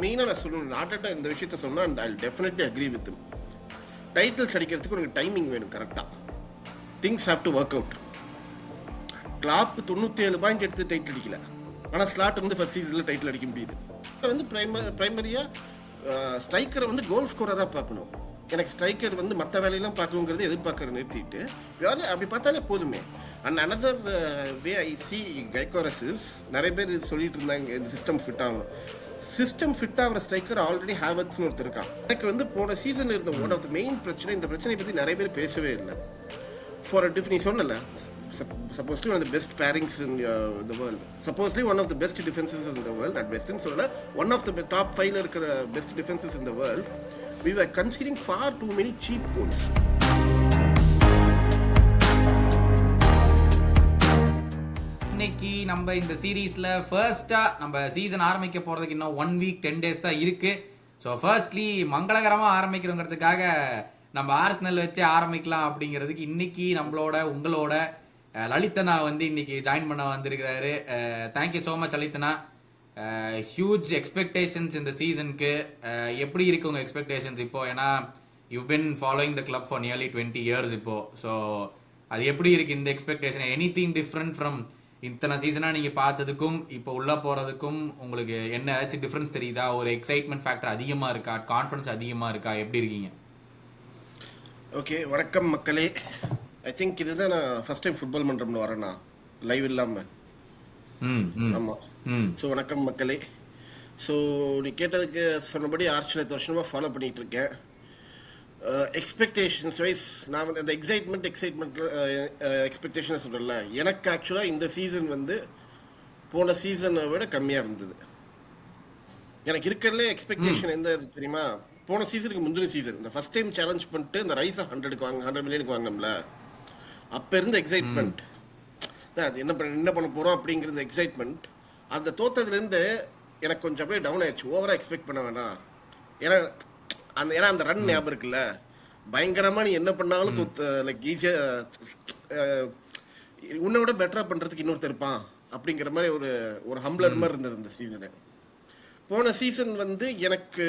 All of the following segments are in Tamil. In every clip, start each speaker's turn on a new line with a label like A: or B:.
A: மெயினாக நான் சொல்லணும், நாட்டா இந்த விஷயத்த சொன்னால் and I definitely agree with him. Titles அடிக்கிறதுக்கு உனக்கு டைமிங் வேணும் கரெக்டாக. Things have to work out. Klopp 97 point எடுத்து டைட்டில் அடிக்கல, ஆனால் ஸ்லாட் வந்து ஃபர்ஸ்ட் சீசனில் டைட்டில் அடிக்க முடியுது. வந்து பிரைமரியாக ஸ்ட்ரைக்கரை வந்து கோல் ஸ்கோரராக பார்க்கணும். எனக்கு ஸ்ட்ரைக்கர் வந்து மற்ற வேலையெல்லாம் பார்க்கணுங்கிறது எதிர்பார்க்கற நிறுத்திட்டு அப்படி பார்த்தாலே போதுமே. And another way I see Gyokeres, நிறைய பேர் இது சொல்லிட்டு இருந்தாங்க இந்த சிஸ்டம் ஃபிட் ஆகணும். சிஸ்டம் ஃபிட் ஆகிற ஸ்ட்ரைக்கர் ஆல்ரெடி ஹேவர்ட்ஸ்னு ஒருத்தர் இருக்கான். எனக்கு வந்து போன சீசனில் இருந்த ஒன் ஆஃப் த மெயின் பிரச்சனை, இந்த பிரச்சனையை பற்றி நிறைய பேர் பேசவே இல்லை. ஃபார் நீ சொன்னல, supposedly one of the best pairings in the world, supposedly one of the best defenses in the world at best, so one of the top 5 இருக்கிற best defenses in the world, we were conceding far too many cheap goals.
B: இன்னைக்கு நம்ம இந்த சீரீஸ்ல ஃபர்ஸ்டா நம்ம சீசன் ஆரம்பிக்க போறதுக்கு இன்னும் 1 வீக் 10 டேஸ் தான் இருக்கு. ஸோ ஃபர்ஸ்ட்லி மங்களகரமா ஆரம்பிக்கிறோங்கிறதுக்காக நம்ம ஆர்சனல் வச்சு ஆரம்பிக்கலாம் அப்படிங்கிறதுக்கு இன்னைக்கு உங்களோட லலிதனா வந்து இன்னைக்கு ஜாயின் பண்ண வந்திருக்கிறாரு. தேங்க்யூ ஸோ மச் லலிதனா. ஹியூஜ் எக்ஸ்பெக்டேஷன்ஸ் இந்த சீசனுக்கு. எப்படி இருக்கு உங்க எக்ஸ்பெக்டேஷன்ஸ் இப்போ? ஏன்னா you been following the club for nearly 20 years இப்போ. ஸோ அது எப்படி இருக்கு இந்த எக்ஸ்பெக்டேஷன்? எனிதிங் டிஃப்ரெண்ட் ஃப்ரம் இத்தனை சீசனா நீங்க பார்த்ததுக்கும் இப்போ உள்ள போறதுக்கும் உங்களுக்கு என்ன ஏதாச்சும் டிஃபரன்ஸ் தெரியுதா? ஒரு எக்ஸைட்மெண்ட் ஃபேக்டர் அதிகமா இருக்கா? கான்ஃபிடன்ஸ் அதிகமா இருக்கா? எப்படி இருக்கீங்க?
A: ஓகே, வணக்கம் மக்களே. ஐ திங்க் இதுதான் நான் ஃபர்ஸ்ட் டைம் ஃபுட்பால் மன்றம்ல வரேன்னா லைவ் இல்லாமல். ஆமாம். ஸோ வணக்கம் மக்களே. ஸோ நீ கேட்டதுக்கு சொன்னபடி ஆர்ச்சனை வருஷமாக ஃபாலோ பண்ணிகிட்டு இருக்கேன். எக்ஸ்பெக்டேஷன்ஸ் வைஸ் நான் வந்து அந்த எக்ஸ்பெக்டேஷனை சொல்கிறேன்ல, எனக்கு ஆக்சுவலாக இந்த சீசன் வந்து போன சீசனை விட கம்மியாக இருந்தது. எனக்கு இருக்கிறதுலே எக்ஸ்பெக்டேஷன் எந்த தெரியுமா? போன சீசனுக்கு முந்தின சீசன் இந்த ஃபர்ஸ்ட் டைம் சேலஞ்ச் பண்ணிட்டு இந்த ரைஸை 100 மில்லியனுக்கு வாங்கினோம்ல, அப்போ இருந்த எக்ஸைட்மெண்ட், அது என்ன பண்ண போகிறோம் அப்படிங்கிற எக்ஸைட்மெண்ட், அந்த தோத்ததுலேருந்து எனக்கு கொஞ்சம் அப்படியே டவுன் ஆயிடுச்சு. ஓவராக எக்ஸ்பெக்ட் பண்ண வேணாம். ஏன்னா அந்த ரன் ஞாபகம் இருக்குல்ல, பயங்கரமாக நீ என்ன பண்ணாலும் லைக் ஈஸியாக உன்னை விட பெட்டராக பண்ணுறதுக்கு இன்னொருத்தர் இருப்பான் அப்படிங்கிற மாதிரி ஒரு ஹம்ப்ளர் மாதிரி இருந்தது இந்த சீசனு. போன சீசன் வந்து எனக்கு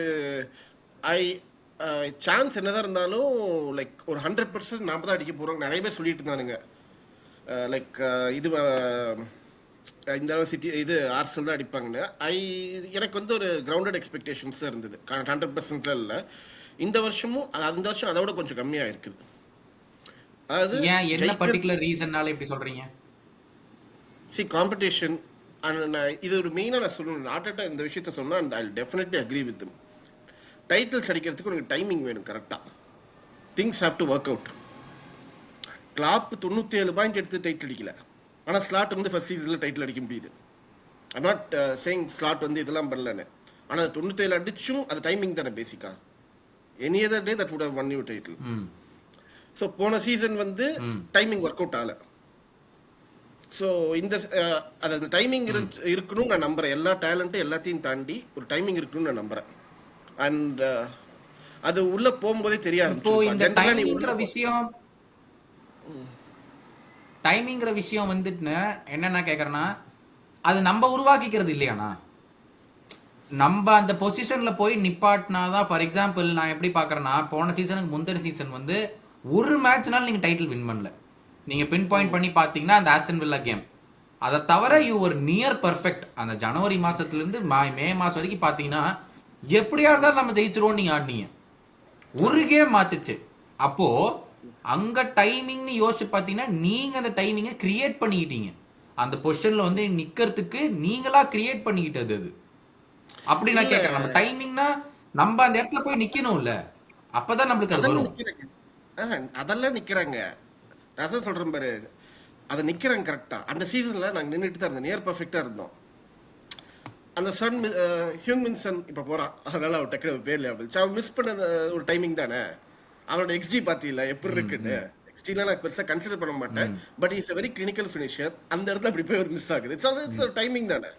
A: சான்ஸ் என்னதான் இருந்தாலும் லைக் ஒரு 100% நாம தான் அடிக்க போகிறோம் நிறைய பேர் சொல்லிட்டு இருந்தானுங்க. லைக் இந்த சிட்டி இது ஆர்சனல் தான் அடிப்பாங்கன்னு. எனக்கு வந்து ஒரு கிரவுண்டட் எக்ஸ்பெக்டேஷன்ஸ் தான் இருந்தது. 100% இல்லை. இந்த வருஷமும் அந்த வருஷம் அதோட கொஞ்சம் கம்மியாக இருக்குது. அதாவது
B: என்ன பர்டிகுலர் ரீசன்னால இப்படி சொல்றீங்க?
A: காம்படிஷன். இது ஒரு மெயினாக நான் சொல்லணும், நாட்டா இந்த விஷயத்த சொன்னால் and I definitely agree with him. Titles அடிக்கிறதுக்கு உனக்கு டைமிங் வேணும் கரெக்டாக. Things have to work out. Klopp 97 point எடுத்து டைட்டில் அடிக்கல, ஆனால் ஸ்லாட் வந்து ஃபர்ஸ்ட் சீசனில் டைட்டில் அடிக்க முடியுது. ஐ நாட் சேயிங் ஸ்லாட் வந்து இதெல்லாம் பண்ணலன்னு, ஆனால் 97 அடிச்சும் அது டைமிங் தானே பேசிக்கா. Any other day that would have won you title. So போன சீசன் வந்து டைமிங் ஒர்க் அவுட் ஆகலை. ஸோ இந்த அது டைமிங் இருக்கணும்னு நான் நம்புகிறேன். எல்லா டேலண்ட்டும் எல்லாத்தையும் தாண்டி ஒரு டைமிங் இருக்கணும்னு நான் நம்புகிறேன். அண்ட் அது உள்ள போகும்போதே தெரியாது.
B: இப்போ இந்த டைமிங்கிற விஷயம் வந்துட்டு என்னன்னா கேக்குறேன்னா, அது நம்ம உருவாக்கிக்கிறது இல்லையாண்ணா? நம்ம அந்த பொசிஷன்ல போய் நிப்பாட்டினாதான். ஃபார் எக்ஸாம்பிள் நான் எப்படி பாக்குறேன்னா, போன சீசனுக்கு முந்தின சீசன் வந்து ஒரு மேட்ச்னால நீங்க டைட்டில் வின் பண்ணல. நீங்க பின் பாயிண்ட் பண்ணி பாத்தீங்கன்னா அந்த ஆஸ்டன் வில்லா கேம், அதை தவிர யூ ஒரு நியர் பர்ஃபெக்ட். அந்த ஜனவரி மாசத்துல இருந்து மே மாசம் வரைக்கும் பாத்தீங்கன்னா எப்படியா இருந்தாலும் நம்ம ஜெயிச்சிருவோம் நீங்க ஆடினீங்க. ஒரு கேம் மாத்துச்சு. அப்போ அங்க டைமிங்னு யோசிச்சு பாத்தீங்கன்னா நீங்க அந்த டைமிங்கை கிரியேட் பண்ணிக்கிட்டீங்க. அந்த பொசிஷன்ல வந்து நிக்கிறதுக்கு நீங்களா கிரியேட் பண்ணிக்கிட்டது அது. அப்படி நான் கேட்கறேன், நம்ம டைமிங்னா நம்ம அந்த இடத்துல போய் நிக்கணும்ல, அப்பதான் நம்மளுக்கு அது வரும்.
A: அதெல்லாம் நிக்கிறாங்க, நான் சொல்றேன் பாரு, அதை நிக்கிறாங்க கரெக்டா. அந்த சீசன்ல நாங்க நின்றுட்டு தான் இருந்தோம், நியர் பர்ஃபெக்டா இருந்தோம். அந்த சன் ஹியூமன் சன் இப்போ போகிறான், அதனால அவன் டக்குனு பேர்ல அவன் மிஸ் பண்ண ஒரு டைமிங் தானே. அவனோட எக்ஸ்டி பார்த்தீங்களா எப்படி இருக்குன்னு? எக்ஸ்டிலாம் நான் பெருசாக கன்சிடர் பண்ண மாட்டேன், but is a very clinical finisher. அந்த இடத்துல அப்படி போய் ஒரு மிஸ் ஆகுது. இட்ஸ் டைமிங் தானே.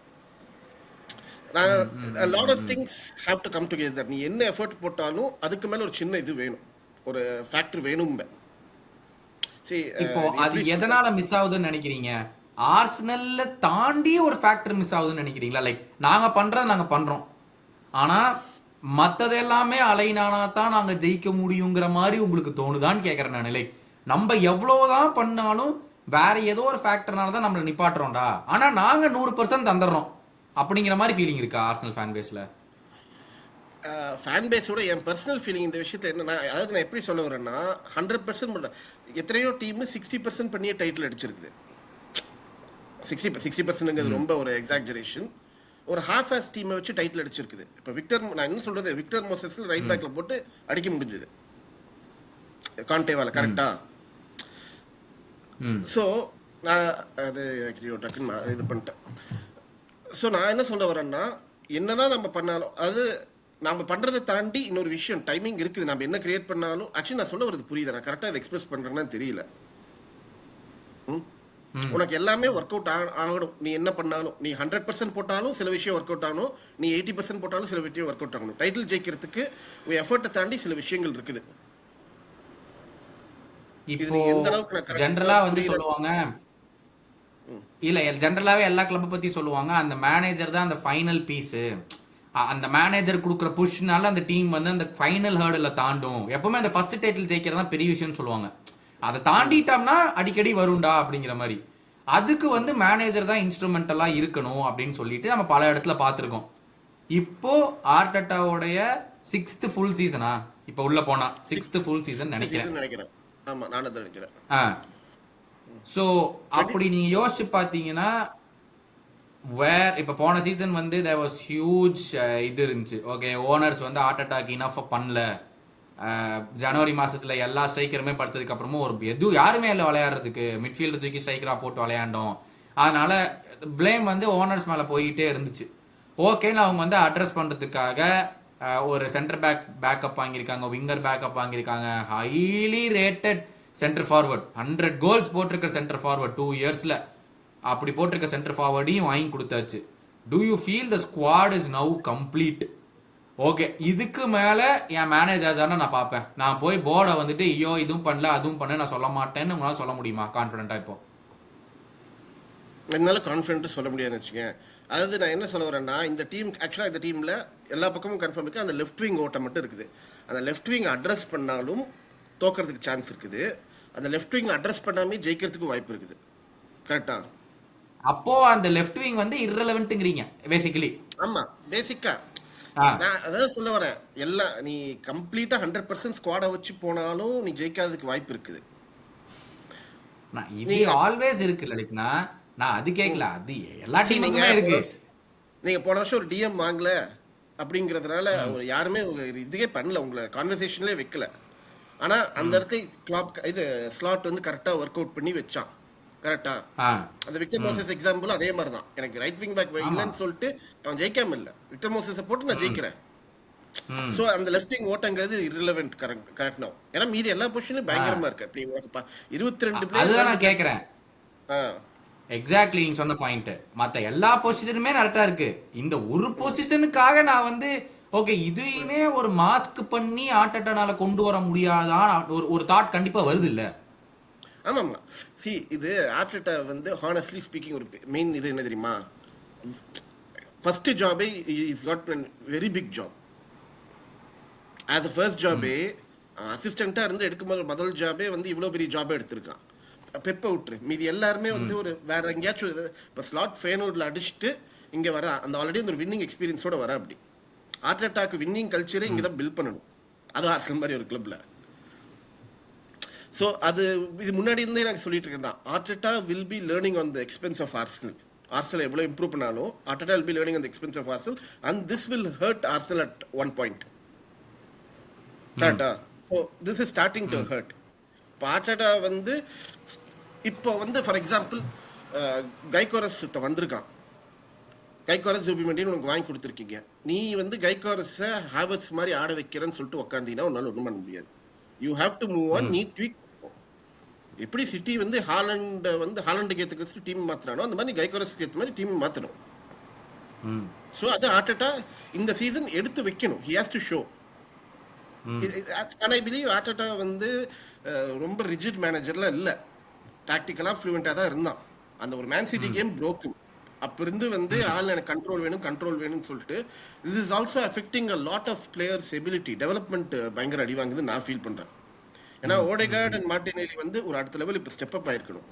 A: Lot of things have to come together. நீ என்ன எஃபர்ட் போட்டாலும் அதுக்கு மேலே ஒரு சின்ன இது வேணும், ஒரு ஃபேக்டர் வேணும்.
B: இப்போ அது எதனால மிஸ் ஆகுதுன்னு நினைக்கிறீங்க? ஆர்சனல்ல தாண்டி ஒரு ஃபேக்டர் மிஸ் ஆகுதுன்னு நினைக்கிறீங்களா? லைக் நாங்க பண்றோம், ஆனா மத்தது எல்லாமே அலைனானா தான் நாங்க ஜெயிக்க முடியுங்கிற மாதிரி உங்களுக்கு தோணுதான்னு கேக்குறேன் நான். நிலை நம்ம எவ்வளவுதான் பண்ணாலும் வேற ஏதோ ஒரு ஃபேக்டர்னால தான் நம்மள நிப்பாட்டுறோம்டா, ஆனா நாங்க 100% தந்துடுறோம் அப்படிங்கிற மாதிரி ஃபீலிங் இருக்கா ஆர்சனல் ஃபேன் பேஸ்ல?
A: ஃபேன் பேஸோட என் பர்சனல் ஃபீலிங் இந்த விஷயத்தை என்னன்னா, அதாவது நான் எப்படி சொல்ல வரேன்னா 100% பண்ணுறேன். எத்தனையோ டீம் 60% பண்ணியே டைட்டில் அடிச்சிருக்குது. 60%ங்கிறது ரொம்ப ஒரு எக்ஸாக்ஜரேஷன். ஒரு ஹாஃப் ஆஸ் டீமை வச்சு டைட்டில் அடிச்சிருக்குது. இப்போ நான் என்ன சொல்றது, விக்டர் மோசஸ் ரைட் பேக்ல போட்டு அடிக்க முடிஞ்சது கான்டேவால, கரெக்டா? ஸோ நான் அது டக்குன்னு இது பண்ணிட்டேன். ஸோ நான் என்ன சொல்ல வரேன்னா, என்னதான் நம்ம பண்ணாலும் அது நம்ம பண்றதை தாண்டி இன்னொரு விஷயம் டைமிங் இருக்குது. நம்ம என்ன கிரியேட் பண்ணாலும் ஆக்சுவலி நான் சொல்ல வரது புரியுது, நான் கரெக்டாக அதை எக்ஸ்பிரஸ் பண்றேன்னு தெரியல. உனக்கு எல்லாமே ஒர்க் அவுட் ஆகணும். நீ என்ன பண்ணாலும், நீ 100% போட்டாலும் சில விஷயம் ஒர்க் அவுட் ஆகணும், நீ 80% போட்டாலும் சில விஷயம் ஒர்க் அவுட் ஆகணும். டைட்டில் ஜெயிக்கிறதுக்கு எஃபர்ட்டை தாண்டி சில விஷயங்கள் இருக்குது.
B: இப்போ ஜெனரலா வந்து சொல்லுவாங்க, இல்ல ஜெனரலாவே எல்லா கிளப் பத்தி சொல்லுவாங்க, அந்த மேனேஜர் தான் அந்த ஃபைனல் பீஸ். அந்த மேனேஜர் கொடுக்குற புஷ்னால அந்த டீம் வந்து அந்த ஃபைனல் ஹர்டில் தாண்டும். எப்பவுமே அந்த ஃபர்ஸ்ட் டைட்டில் ஜெயிக்கிறது தான் பெரிய விஷயம்னு சொல்லுவாங்க. அதை தாண்டிட்டோம்னா அடிக்கடி வரும்டா அப்படிங்கிற மாதிரி. அதுக்கு வந்து மேனேஜர் தான் இன்ஸ்ட்ருமெண்டலா இருக்கணும் அப்படின்னு சொல்லிட்டு நம்ம பல இடத்துல பார்த்துருக்கோம். இப்போ ஆர்டெட்டாவோடைய 6th ஃபுல் சீசனா இப்போ உள்ள போனா 6th ஃபுல் சீசன் நினைக்கிறேன்.
A: ஆமா, நானும் தான் நினைக்கிறேன்.
B: ஸோ அப்படி நீங்க யோசிச்சு பார்த்தீங்கன்னா, இப்போ போன சீசன் வந்து தேர் வாஸ் ஹியூஜ் இது இருந்துச்சு. ஓகே, ஓனர்ஸ் வந்து ஆர்டெட்டாக்கு இனஃப் பண்ணல. ஜனவரி மாசத்துல எல்லா ஸ்ட்ரைக்கருமே படுத்ததுக்கு அப்புறமும் யாருமே இல்லை விளையாடுறதுக்கு. மிட்ஃபீல்டு தூக்கி ஸ்ட்ரைக்கரா போட்டு விளையாண்டோம். அதனால பிளேம் வந்து ஓனர்ஸ் மேல போயிட்டே இருந்துச்சு. ஓகேன்னு அவங்க வந்து அட்ரஸ் பண்றதுக்காக ஒரு சென்டர் பேக்கப் வாங்கியிருக்காங்க, விங்கர் பேக்கப் வாங்கியிருக்காங்க, highly rated centre forward, 100 goals போட்டிருக்க சென்டர் ஃபார்வர்ட் 2 இயர்ஸ்ல அப்படி போட்டிருக்க சென்டர் ஃபார்வர்டையும் வாங்கி கொடுத்தாச்சு. To you feel the squad is now complete? Okay, இதுக்கு மேல என் மேனேஜர் தானே நான் பார்ப்பேன். நான் போய் போர்டை வந்துட்டு ஐயோ இதுவும் பண்ணல அதுவும் பண்ண நான் சொல்ல மாட்டேன்னு உங்களால சொல்ல முடியுமா கான்ஃபிடென்ட்டா? இப்போ
A: என்னால கான்ஃபிடென்ட் சொல்ல முடியாதுன்னு வச்சுக்கேன். அதாவது நான் என்ன சொல்ல வரேன்னா, இந்த டீம் ஆக்சுவலாக இந்த டீமில் எல்லா பக்கமும் கன்ஃபார்ம் இருக்குது. அந்த லெஃப்ட் விங் ஓட்டம் மட்டும் இருக்குது. அந்த லெஃப்ட் விங் அட்ரஸ் பண்ணாலும் தோக்கிறதுக்கு சான்ஸ் இருக்குது. அந்த லெஃப்ட் விங் அட்ரஸ் பண்ணாமே ஜெயிக்கிறதுக்கு வாய்ப்பு இருக்குது. கரெக்டா?
B: அப்போ அந்த லெஃப்ட் விங் வந்து இரலவென்ட்ங்கறீங்க பேசிக்கலி.
A: ஆமா, பேசிக்கா நான் அதான் சொல்ல வரேன். எல்லாம் நீ கம்ப்ளீட்டா 100% ஸ்குவாடை வச்சு போனாலும் நீ ஜெயிக்காததுக்கு வாய்ப்பு இருக்குது.
B: இது ஆல்வேஸ் இருக்கு லலித்னா, நான் அது கேட்கல, அது எல்லா டீமுக்குமே இருக்கு.
A: நீங்க போன வருஷம் ஒரு டிஎம் வாங்கல அப்படிங்கிறதுனால யாருமே இதுவே பண்ணல, உங்களை கான்வர்சேஷன்லேயே வைக்கல. ஆனா அந்த இடத்துல கிளாப் இது ஸ்லாட் வந்து கரெக்டா ஒர்க் அவுட் பண்ணி வச்சான். கரெக்டா? அந்த விக்டர் மோசஸ் எக்ஸாம்பிள் அதே மாதிரி தான். எனக்கு ரைட் விங் பேக் இல்லைன்னு சொல்லிட்டு அவன் ஜெயிக்காம இல்லை, விக்டர் மோசஸை போட்டு நான் ஜெயிக்கிறேன். சோ அந்த லெஃப்ட் விங் ஓட்டங்கிறது irrelevant கரெக்ட் நவ. ஏன்னா மீதி எல்லா பொசிஷனும் பயங்கரமா இருக்கு. அப்படி 22 பிளேயர்
B: அதுதான் நான் கேக்குறேன். எக்ஸாக்ட்லி நீங்க சொன்ன பாயிண்ட். மத்த எல்லா பொசிஷனுமே கரெக்டா இருக்கு. இந்த ஒரு பொசிஷனுக்காக நான் வந்து ஓகே இதையுமே ஒரு மாஸ்க் பண்ணி ஆர்டெட்டானால கொண்டு வர முடியாதா ஒரு தாட் கண்டிப்பா வருது இல்ல?
A: ஆமாம். சி, இது ஆர்டெட்டா வந்து ஹானஸ்ட்லி ஸ்பீக்கிங் ஒரு மெயின் இது என்ன தெரியுமா, ஃபர்ஸ்ட் ஜாபே is got very big job. As a first ஜாபே அசிஸ்டண்டா இருந்து எடுக்கும்போது முதல் ஜாபே வந்து இவ்வளோ பெரிய ஜாபே எடுத்திருக்கான். பெப்பை விட்டுரு, மீதி எல்லாருமே வந்து ஒரு வேற எங்கேயாச்சும் இப்போ ஸ்லாட் ஃபேனோர்டில் அடிச்சுட்டு இங்கே வர அந்த ஆல்ரெடி ஒரு வின்னிங் எக்ஸ்பீரியன்ஸோட வர. அப்படி ஆர்டெட்டாக்கு வின்னிங் கல்ச்சரே இங்கே தான் பில்ட் பண்ணணும். அது ஆர்சனல் மாதிரி ஒரு கிளப்ல. ஸோ அது இது முன்னாடி இருந்தே எனக்கு சொல்லிட்டு இருக்கேன் தான், Arteta will be learning on the expense of Arsenal. Arsenal எவ்வளோ இம்ப்ரூவ் பண்ணாலும் Arteta will be learning on the expense of Arsenal and this will hurt Arsenal at one point. கரெக்டா? So this is starting to hurt. இப்போ ஆர்டெட்டா வந்து இப்போ வந்து ஃபார் எக்ஸாம்பிள் கைகோரஸ் வந்திருக்கான். கைகோரஸ் ஜூபிமெண்டின்னு உனக்கு வாங்கி கொடுத்துருக்கீங்க. நீ வந்து கைகோரஸை ஹேவர்ட்ஸ் மாதிரி ஆட வைக்கிறேன்னு சொல்லிட்டு உட்காந்தீங்கன்னா உன்னால ஒன்றும் பண்ண முடியாது. You have to move on, நீ ட்வீக். எப்படி சிட்டி வந்து ஹாலண்டுக்கு ஏற்றுக்க டீம் மாத்திரானோ அந்த மாதிரி கைகோரஸ்க்கு ஏற்ற மாதிரி டீம் மாற்றணும். ஸோ அது ஆர்டெட்டா இந்த சீசன் எடுத்து வைக்கணும். He has to show. I believe Arteta வந்து ரொம்ப ரிஜிட் மேனேஜர்லாம் இல்லை, டாக்டிக்கலாக ஃப்ளூவெண்ட்டாக தான் இருந்தான். அந்த ஒரு மேன் சிட்டி கேம் ப்ரோக்கன் அப்ப இருந்து வந்து ஆள் எனக்கு கண்ட்ரோல் வேணும்னு சொல்லிட்டு this is also affecting a lot of players ability development பயங்கர அடி வாங்குது நான் ஃபீல் பண்றேன். ஏன்னா ஓடேகார்ட் அண்ட் மார்டினெல்லி வந்து ஒரு அடுத்த லெவல் இப்போ ஸ்டெப் அப் ஆயிருக்கணும்.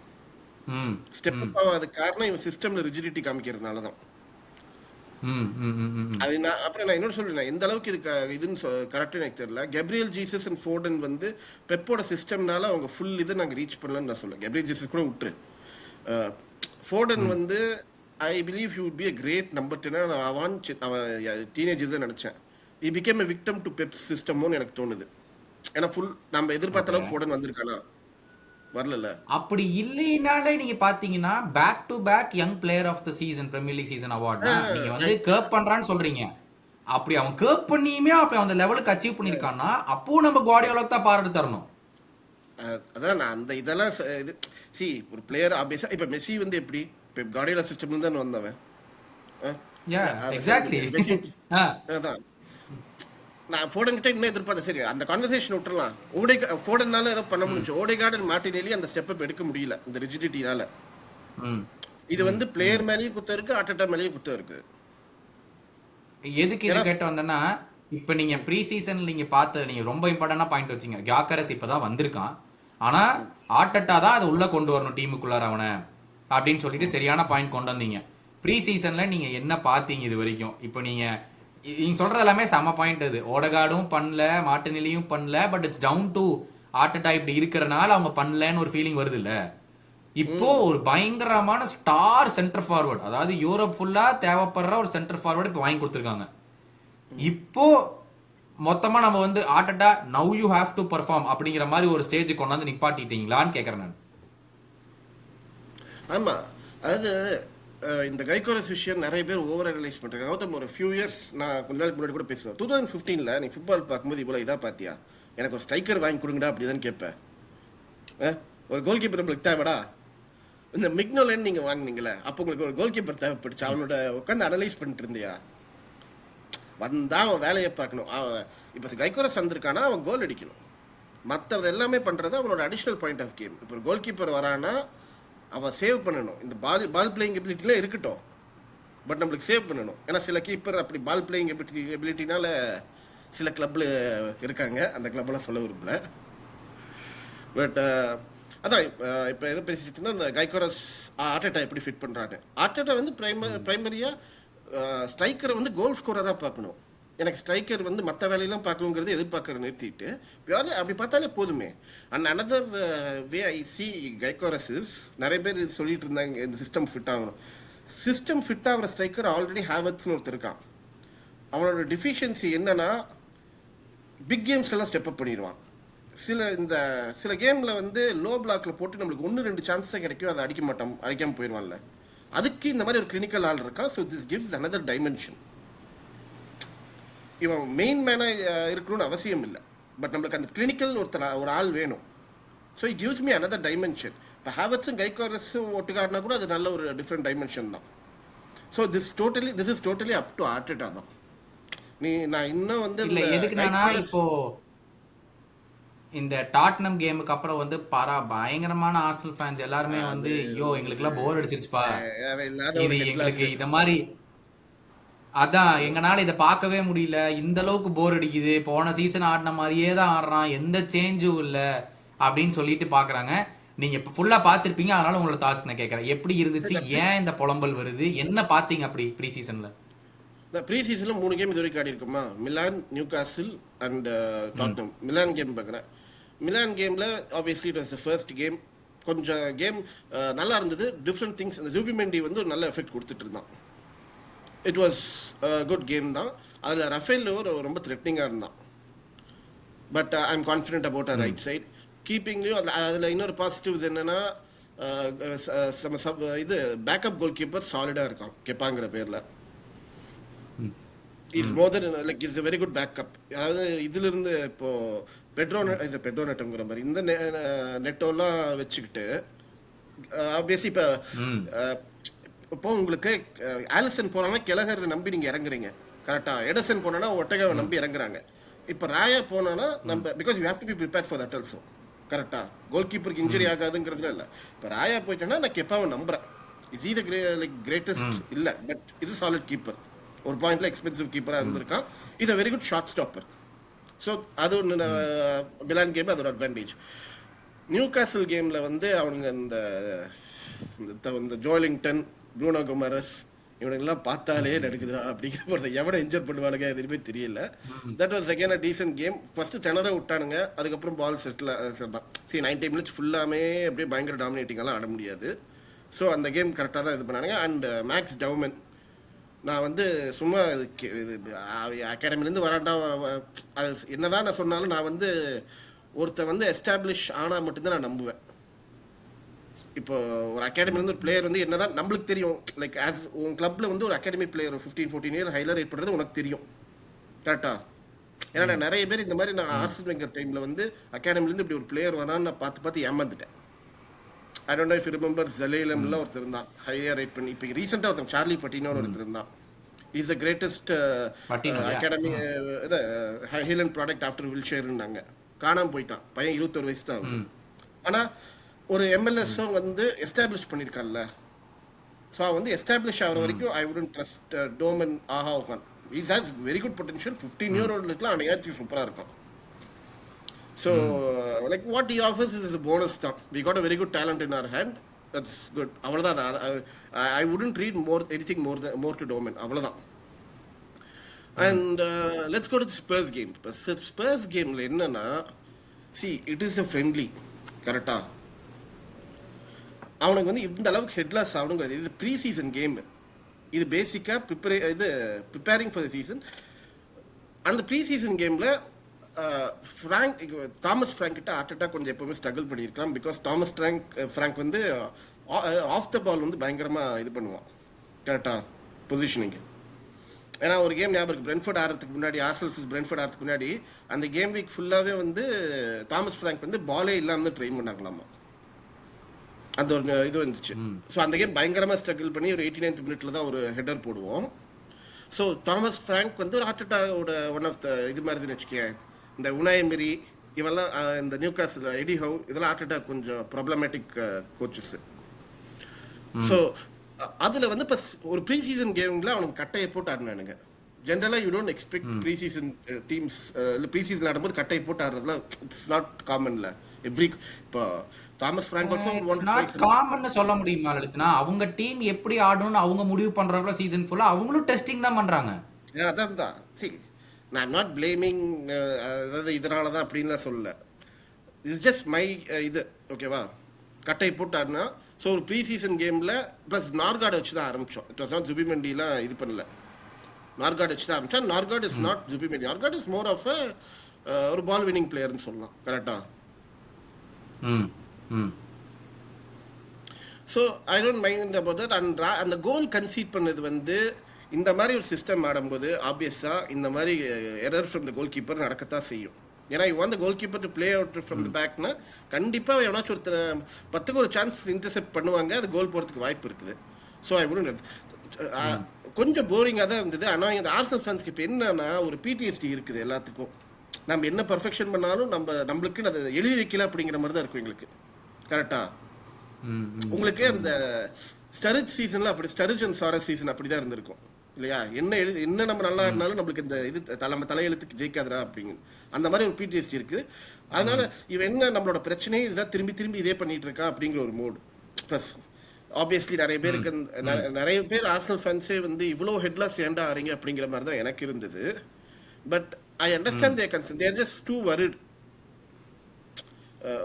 A: ஸ்டெப் அப் ஆகாத காரணம் இவன் சிஸ்டம்ல ரிஜிடிட்டி காமிக்கிறதுனால தான். அது நான் அப்புறம் நான் இன்னொரு சொல்றேன், எந்த அளவுக்கு இதுன்னு கரெக்டாக எனக்கு தெரியல. கெப்ரியல் ஜீசஸ் அண்ட் ஃபோர்டன் வந்து பெப்போட சிஸ்டம்னால அவங்க ஃபுல் இதை நாங்கள் ரீச் பண்ணலன்னு நான் சொல்லுவேன். கெப்ரியல் ஜீசஸ் கூட விட்டுரு. ஃபோர்டன் வந்து I believe you would be a great number 10. அவன் டீனேஜ் இதில் நினச்சேன். He became a victim to Pep சிஸ்டமோன்னு எனக்கு தோணுது. ஏன்னா ஃபுல் நம்ம எதிர்பார்த்த அளவுக்கு ஃபோர்டன் வந்திருக்கானா வரல.
B: அப்படி இல்லைனாலே நீங்க பாத்தீங்கன்னா back to back young player of the season Premier league season award நீங்க வந்து கர்ப் பண்றான்னு சொல்றீங்க. அப்படி அவன் கர்ப் பண்ணியுமே அப்படி அந்த லெவலுக்கு அச்சீவ் பண்ணிருக்கான்னா அப்போ நம்ம குவார்டியோலாக்கு தான் பாராட்டு தரணும்.
A: அதான் நான் அந்த இதெல்லாம் இது சி ஒரு பிளேயர் ஆப்வியஸா இப்ப மெஸ்ஸி வந்து எப்படி பெப் கார்டியோலா சிஸ்டம்ல தான் வந்தவன்.
B: எக்ஸாக்ட்லி.
A: அதான் நான் ஃபோர்டன் கிட்ட இன்னும் எதிர்பார்த்தேன். சரி அந்த கான்வர்சேஷன் விட்டுறலாம். ஃபோர்டன்னால ஏதோ பண்ண முடிஞ்சு, ஓடேகார்ட் அண்ட் மார்டினெல்லி அந்த ஸ்டெப் அப் எடுக்க முடியல இந்த ரிஜிடிட்டினால. இது வந்து பிளேயர் மேலேயும் குத்தம் இருக்கு, ஆர்டெட்டா மேலேயும் குத்தம் இருக்கு.
B: எதுக்கு இது கேட்ட வந்தேன்னா இப்ப நீங்க ப்ரீ சீசன்ல நீங்க பார்த்த நீங்க ரொம்ப இம்பார்ட்டன்டா பாயிண்ட் வச்சீங்க. கியாக்கரஸ் இப்பதான் வந்திருக்கான், ஆனா ஆர்டெட்டா தான் அதை உள்ள கொண்டு வரணும் டீமுக்குள்ளார அவனை அப்படின்னு சொல்லிட்டு சரியான பாயிண்ட் கொண்டு வந்தீங்க. ப்ரீ சீசன்ல நீங்க என்ன பார்த்தீங்க இது வரைக்கும்? இப்போ நீங்க சொல்றது எல்லாமே செம பாயிண்ட். அது ஓடகார்டும் பண்ணல, மார்டினெல்லியும் பண்ணல, but it's down to Arteta இப்படி இருக்கிறனால அவங்க பண்ணலன்னு ஒரு ஃபீலிங் வருது இல்ல. இப்போ ஒரு பயங்கரமான ஸ்டார் சென்டர் ஃபார்வர்ட், அதாவது யூரோப் ஃபுல்லா தேவைப்படுற ஒரு சென்டர் ஃபார்வர்ட் இப்போ வாங்கி கொடுத்துருக்காங்க. இப்போ மொத்தமா நம்ம வந்து Arteta now you have to perform அப்படிங்கிற மாதிரி ஒரு ஸ்டேஜுக்கு கொண்டாந்து நிப்பாட்டிட்டீங்களான்னு கேட்கறேன் நான்.
A: ஆமா, அதாவது இந்த கைகோரஸ் விஷயம் நிறைய பேர் ஓவர் அனலைஸ் பண்ணுறாங்க. கௌதம் ஒரு ஃபியூ இயர்ஸ் நான் கொஞ்ச நாளுக்கு முன்னாடி கூட பேசுவேன். 2015 நீ ஃபுட்பால் பார்க்கும்போது இவ்வளோ இதாக பார்த்தியா, எனக்கு ஒரு ஸ்ட்ரைக்கர் வாங்கி கொடுங்கடா அப்படி தான் கேட்பேன். ஒரு கோல் கீப்பர் உங்களுக்கு தேவைடா, இந்த மிக்னோலன்னு நீங்கள் வாங்கினீங்களே அப்போ உங்களுக்கு ஒரு கோல் கீப்பர் தேவைப்படுச்சு, அவனோட உட்காந்து அனலைஸ் பண்ணிட்டு இருந்தியா? வந்தா அவன் வேலையை பார்க்கணும். அவன் இப்போ கைகோரஸ் வந்திருக்கானா அவன் கோல் அடிக்கணும், மற்றது எல்லாமே பண்ணுறது அவனோட அடிஷ்னல் பாயிண்ட் ஆஃப் கேம். இப்போ ஒரு கோல் கீப்பர் வரானா அவன் சேவ் பண்ணணும். இந்த பால் பிளேயிங் எபிலிட்டிலாம் இருக்கட்டும், பட் நம்மளுக்கு சேவ் பண்ணணும். ஏன்னா சில கீப்பர் அப்படி பால் பிளேயிங் எபிலிட்டினால சில கிளப்பில் இருக்காங்க, அந்த கிளப்லாம் சொல்ல விரும்பல. பட் அதான் இப்போ எதை பேசிட்டு இருந்தால் அந்த கைகோரஸ் ஆர்டெட்டா எப்படி ஃபிட் பண்ணுறாங்க. ஆர்டெட்டா வந்து ப்ரைமரியாக ஸ்ட்ரைக்கரை வந்து கோல் ஸ்கோராக பார்க்கணும். எனக்கு ஸ்ட்ரைக்கர் வந்து மற்ற வேலையெல்லாம் பார்க்கணுங்கிறது எதிர்பார்க்கற நிறுத்திட்டு பியூர்லி அப்படி பார்த்தாலே போதுமே. And another way I see Gyokeres is, நிறைய பேர் இது சொல்லிட்டு இருந்தாங்க இந்த சிஸ்டம் ஃபிட் ஆகணும். சிஸ்டம் ஃபிட் ஆகிற ஸ்ட்ரைக்கர் ஆல்ரெடி ஹேவர்ட்ஸ்னு ஒருத்தர் இருக்கான். அவனோட டிஃபிஷியன்சி என்னன்னா பிக் கேம்ஸ்லாம் ஸ்டெப் அப் பண்ணிடுவான். சில கேமில் வந்து லோ பிளாக்கில் போட்டு நம்மளுக்கு 1-2 சான்ஸ் தான் கிடைக்கும், அதை அடிக்காமல் போயிடுவான்ல. அதுக்கு இந்த மாதிரி ஒரு கிளினிக்கல் ஆள் இருக்கா. So this gives another dimension. இவன் மெயின் மேனாக இருக்கணும்னு அவசியம் இல்லை, பட் நம்மளுக்கு அந்த கிளினிக்கல் ஒரு ஆள் வேணும். So it gives me another dimension. இப்போ ஹேவர்ட்ஸும் கைகோரஸும் ஒட்டுக்காட்டினா கூட அது நல்ல ஒரு டிஃப்ரெண்ட் டைமென்ஷன் தான். So this is totally up to Arteta தான். நான் இன்னும் வந்து
B: எதுக்குன்னா இப்போ இந்த டாட்னம் கேமுக்கு அப்புறம் வந்து பயங்கரமான ஆர்சனல் ஃபேன்ஸ் எல்லாருமே வந்து ஐயோ எங்களுக்குலாம் போர் அடிச்சிருச்சுப்பா, இது எங்களுக்கு இந்த மாதிரி அதான் எங்கனால இதை பார்க்கவே முடியல, இந்த அளவுக்கு போர் அடிக்குது, போன சீசன் ஆடின மாதிரியே தான் ஆடுறான், எந்த சேஞ்சும் இல்லை அப்படின்னு சொல்லிட்டு பாக்குறாங்க. நீங்க இப்ப ஃபுல்லா பாத்திருப்பீங்க, அதனால உங்களோட தாட்ஸ் நான் கேட்கறேன். எப்படி இருந்துச்சு, ஏன் இந்த புலம்பல் வருது, என்ன பாத்தீங்க அப்படி ப்ரீ சீசன்ல?
A: ப்ரீ சீசன்ல 3 கேம் இது வரைக்கும் ஆடி இருக்குமா, Milan, Newcastle and Tottenham. Milan game பார்க்குறேன். மிலான் கேமில் obviously it was the first game. கொஞ்சம் கேம் நல்லா இருந்தது, டிஃப்ரெண்ட் திங்ஸ். அந்த ஜூபிமெண்டி வந்து ஒரு நல்ல எஃபெக்ட் கொடுத்துட்டு இருந்தான். இட் வாஸ் குட் கேம் தான். அதில் ரஃபேல் ரொம்ப த்ரெட்னிங்காக இருந்தான். But I am confident about a right side கீப்பிங்லேயும். அதில் இன்னொரு பாசிட்டிவ்ஸ் என்னென்னா இது பேக்கப் கோல் கீப்பர் சாலிடாக இருக்கான் கெப்பாங்கிற பேரில். It's more then like it's very good backup. அதாவது இதிலிருந்து இப்போது பெட்ரோ நெட்டோங்கிற மாதிரி இந்த நெட்டோலாம் வச்சுக்கிட்டு ஆப்வியஸ்லி இப்போ உங்களுக்கு ஆலிசன் போனாங்கன்னா கெலகர் நம்பி நீங்கள் இறங்குறீங்க கரெக்டாக. எடர்சன் போனோன்னா ஒட்டகாவை நம்பி இறங்குறாங்க. இப்போ ராயா போனோன்னா நம்ம because you have to be prepare for that also கரெக்டாக. கோல் கீப்பருக்கு இன்ஜுரி ஆகாதுங்கிறதுல இல்லை. இப்போ ராயா போயிட்டோன்னா நான் கெப்பாவை நம்புறேன். இஸ் த கிரேட்டஸ்ட் இல்ல, but is a solid keeper. ஒரு பாயிண்ட்ல எக்ஸ்பென்சிவ் கீப்பரா இருந்திருக்கான். Is a very good short stopper. So அது ஒன்று மிலான் கேம் அதோட அட்வான்டேஜ். நியூ காசல் கேமில் வந்து அவனுங்க இந்த ஜோலிங்டன், ப்ரூனோ குமரஸ் இவனுங்கெல்லாம் பார்த்தாலே நடக்குதுடா அப்படிங்கிற போகிறத எவனை என்ஜாய் பண்ணுவானுங்க எதுவுமே தெரியல. That was again a decent game. First டெனரை விட்டானுங்க, அதுக்கப்புறம் பால் செட்டில் தான். சரி 90 மினிட்ஸ் ஃபுல்லாமே அப்படியே பயங்கர டாமினேட்டிங்கெல்லாம் ஆட முடியாது. ஸோ அந்த கேம் கரெக்டாக தான் இது பண்ணானுங்க. அண்ட் மேக்ஸ் டவுமன், நான் வந்து சும்மா இது அகாடமிலேருந்து வராண்டா, அது என்னதான் நான் சொன்னாலும் நான் வந்து ஒருத்தர் வந்து எஸ்டாப்ளிஷ் ஆனால் மட்டும்தான் நான் நம்புவேன். இப்போ ஒரு அகாடமிலேருந்து ஒரு பிளேயர் வந்து என்னதான் நம்மளுக்கு தெரியும், லைக் ஆஸ் உன் கிளப்ல வந்து ஒரு அகாடமி பிளேயர் 15-14 இயர் ஹைலர் ரேட் பண்ணுறது உனக்கு தெரியும் கரெக்டா? ஏன்னா நான் நிறைய பேர் இந்த மாதிரி நான் ஆர்சனல் வெங்கர் டைமில் வந்து அகாடமிலேருந்து இப்படி ஒரு பிளேயர் வரான்னு நான் பார்த்து ஏமாந்துட்டேன். I don't know if you remember ஜலேலம்ல ஒருத்தர் இருந்தான் ஹையர் ரேட் பண்ணி. இப்போ ரீசெண்டாக ஒருத்தன் சார்லி பட்டினோன்னு ஒருத்தர் இருந்தான். இஸ் த கிரேட்டஸ்ட் அகாடமி இது ஹீலன் ப்ராடக்ட் ஆஃப்டர் வில்ஷேர்னாங்க. காணாமல் போயிட்டான் பையன், 21 வயசு தான். ஆனால் ஒரு எம்எல்எஸும் வந்து எஸ்டாப்ளிஷ் பண்ணியிருக்கான்ல. ஸோ வந்து எஸ்டாப்ளிஷ் ஆகிற வரைக்கும் ஐ வுடன்ட் ட்ரஸ்ட் டோமன் ஆஹா கான். Is has very good potential. 15 year ஓல்டுக்குலாம் அவனுக்கு சூப்பராக இருக்கும். So like what he offers is a bonus தான். we got a very good talent in our hand. that's good. அவ்வளோதான். I wouldn't read anything more to Doman. அவ்வளோதான். And let's go to the Spurs game. Spurs gameல என்னன்னா, see it is a friendly, கரெக்டா? அவனுக்கு வந்து இந்த அளவுக்கு ஹெட்லாஸ் ஆகணுங்கிறது. இது ப்ரீ சீசன் கேம். இது பேசிக்காக ப்ரிப்பேரிங் ஃபார் த சீசன். அந்த ப்ரீ சீசன் கேமில் தாமஸ் ஃப்ராங்க் கிட்ட ஆர்டெட்டா கொஞ்சம் எப்பவுமே ஸ்ட்ரகிள் பண்ணியிருக்கலாம். பிகாஸ் தாமஸ் ஃப்ராங்க் வந்து ஆஃப் த பால் வந்து பயங்கரமாக இது பண்ணுவான் கரெக்டாக பொசிஷனிங்கு. ஏன்னா ஒரு கேம் ஞாபகம் இருக்குது, பிரென்ஃபோர்ட் ஆடுறதுக்கு முன்னாடி, ஆர்சனல் பிரென்ஃபோர்ட் ஆடுறதுக்கு முன்னாடி அந்த கேம் வீக் ஃபுல்லாகவே வந்து தாமஸ் ஃப்ராங்க் வந்து பாலே இல்லாமல் தான் ட்ரெயின் பண்ணாங்களாமா. அந்த ஒரு இது வந்துச்சு. ஸோ அந்த கேம் பயங்கரமாக ஸ்ட்ரகிள் பண்ணி ஒரு 89th மினிட்ல தான் ஒரு ஹெடர் போடுவோம். ஸோ தாமஸ் ஃப்ராங்க் வந்து ஒரு ஆர்டெட்டாவோட ஒன் ஆஃப் த இது மாதிரி வச்சுக்கேன். இந்த உனாய் எமரி இவெல்லாம் இந்த நியூ காசில் எடி ஹவ் இதெல்லாம் ஆர்டெட்டா கொஞ்சம் ப்ராப்ளமேட்டிக் கோச்சஸ். ஸோ அதில் வந்து இப்போ ஒரு ப்ரீ சீசன் கேமில் அவனுக்கு கட்டையை போட்டு ஆடினானுங்க. ஜென்ரலாக you don't expect pre season teams இல்லை ப்ரீ சீசன் ஆடும்போது கட்டையை போட்டு ஆடுறதுலாம் இட்ஸ் நாட் காமன்ல. எவ்ரி இப்போ தாமஸ் ஃப்ராங்க் ஆல்சோ
B: நாட் காமன்னு சொல்ல முடியுமா லலித்னா? அவங்க டீம் எப்படி ஆடணும்னு அவங்க முடிவு பண்றாங்களோ சீசன் ஃபுல்லா அவங்களும் டெஸ்டிங் தான் பண்றாங்க.
A: அதான் தான். சரி, நான் நாட் பிளேமிங், அதாவது இதனால தான் அப்படின்லாம் சொல்லல. இட்ஸ் ஜஸ்ட் மை இது ஓகேவா? கட்டை போட்டு ஆடினா. ஸோ ஒரு ப்ரீ சீசன் கேமில் ப்ளஸ் நார்கார்டை வச்சு தான் ஆரம்பித்தோம். இட் வாஸ் நாட் ஜுபிமெண்டிலாம் இது பண்ணல, நார்கார்டு வச்சு தான் ஆரம்பித்தோம். Norgaard is not Zubimendi. Norgaard is more of ஒரு பால் வினிங் பிளேயர்னு சொல்லலாம் கரெக்டாக. So I don't mind about that. And அந்த கோல் கன்சீட் பண்ணது வந்து இந்த மாதிரி ஒரு சிஸ்டம் ஆடும்போது ஆப்வியஸாக இந்த மாதிரி error from the goal keeper நடக்கத்தான் செய்யும். ஏன்னா you want the goal keeper to play out from the பேக்னா கண்டிப்பாக எவனாச்சும் ஒருத்தர் 10க்கு ஒரு சான்ஸ் இன்டர்செப்ட் பண்ணுவாங்க, அது கோல் போகிறதுக்கு வாய்ப்பு இருக்குது. ஸோ ஐ வுடன்ட் கொஞ்சம் போரிங்காக தான் இருந்தது. ஆனால் இந்த ஆர்சனல் ஃபேன்ஸ்க்கு இப்போ என்னன்னா ஒரு பிடிஎஸ்டி இருக்குது எல்லாத்துக்கும். நம்ம என்ன பர்ஃபெக்ஷன் பண்ணாலும் நம்மளுக்கு அதை எழுதி வைக்கல அப்படிங்கிற மாதிரி தான் இருக்கும் எங்களுக்கு கரெக்டா? உங்களுக்கு அந்த ஸ்டரிஜ் சீசன்ல அப்படி, ஸ்டரிஜ் அண்ட் சாரஸ் சீசன் அப்படி தான் இருந்திருக்கும் இல்லையா? என்ன நம்ம நல்லா இருந்தாலும் நம்மளுக்கு இந்த இது நம்ம தலையெழுத்துக்கு ஜெயிக்காதரா அப்படிங்க அந்த மாதிரி ஒரு பிடிஎஸ்டி இருக்குது. அதனால இவன் என்ன நம்மளோட பிரச்சனையே இதுதான் திரும்பி திரும்பி இதே பண்ணிட்டு இருக்கா அப்படிங்கிற ஒரு மூடு. ப்ளஸ் ஆப்வியஸ்லி நிறைய பேர் ஆர்சனல் ஃபேன்ஸே வந்து இவ்வளோ ஹெட்லாஸ் ஏண்டா ஆறீங்க அப்படிங்கிற மாதிரி தான் எனக்கு இருந்தது. But I understand their concern. They're just too worried.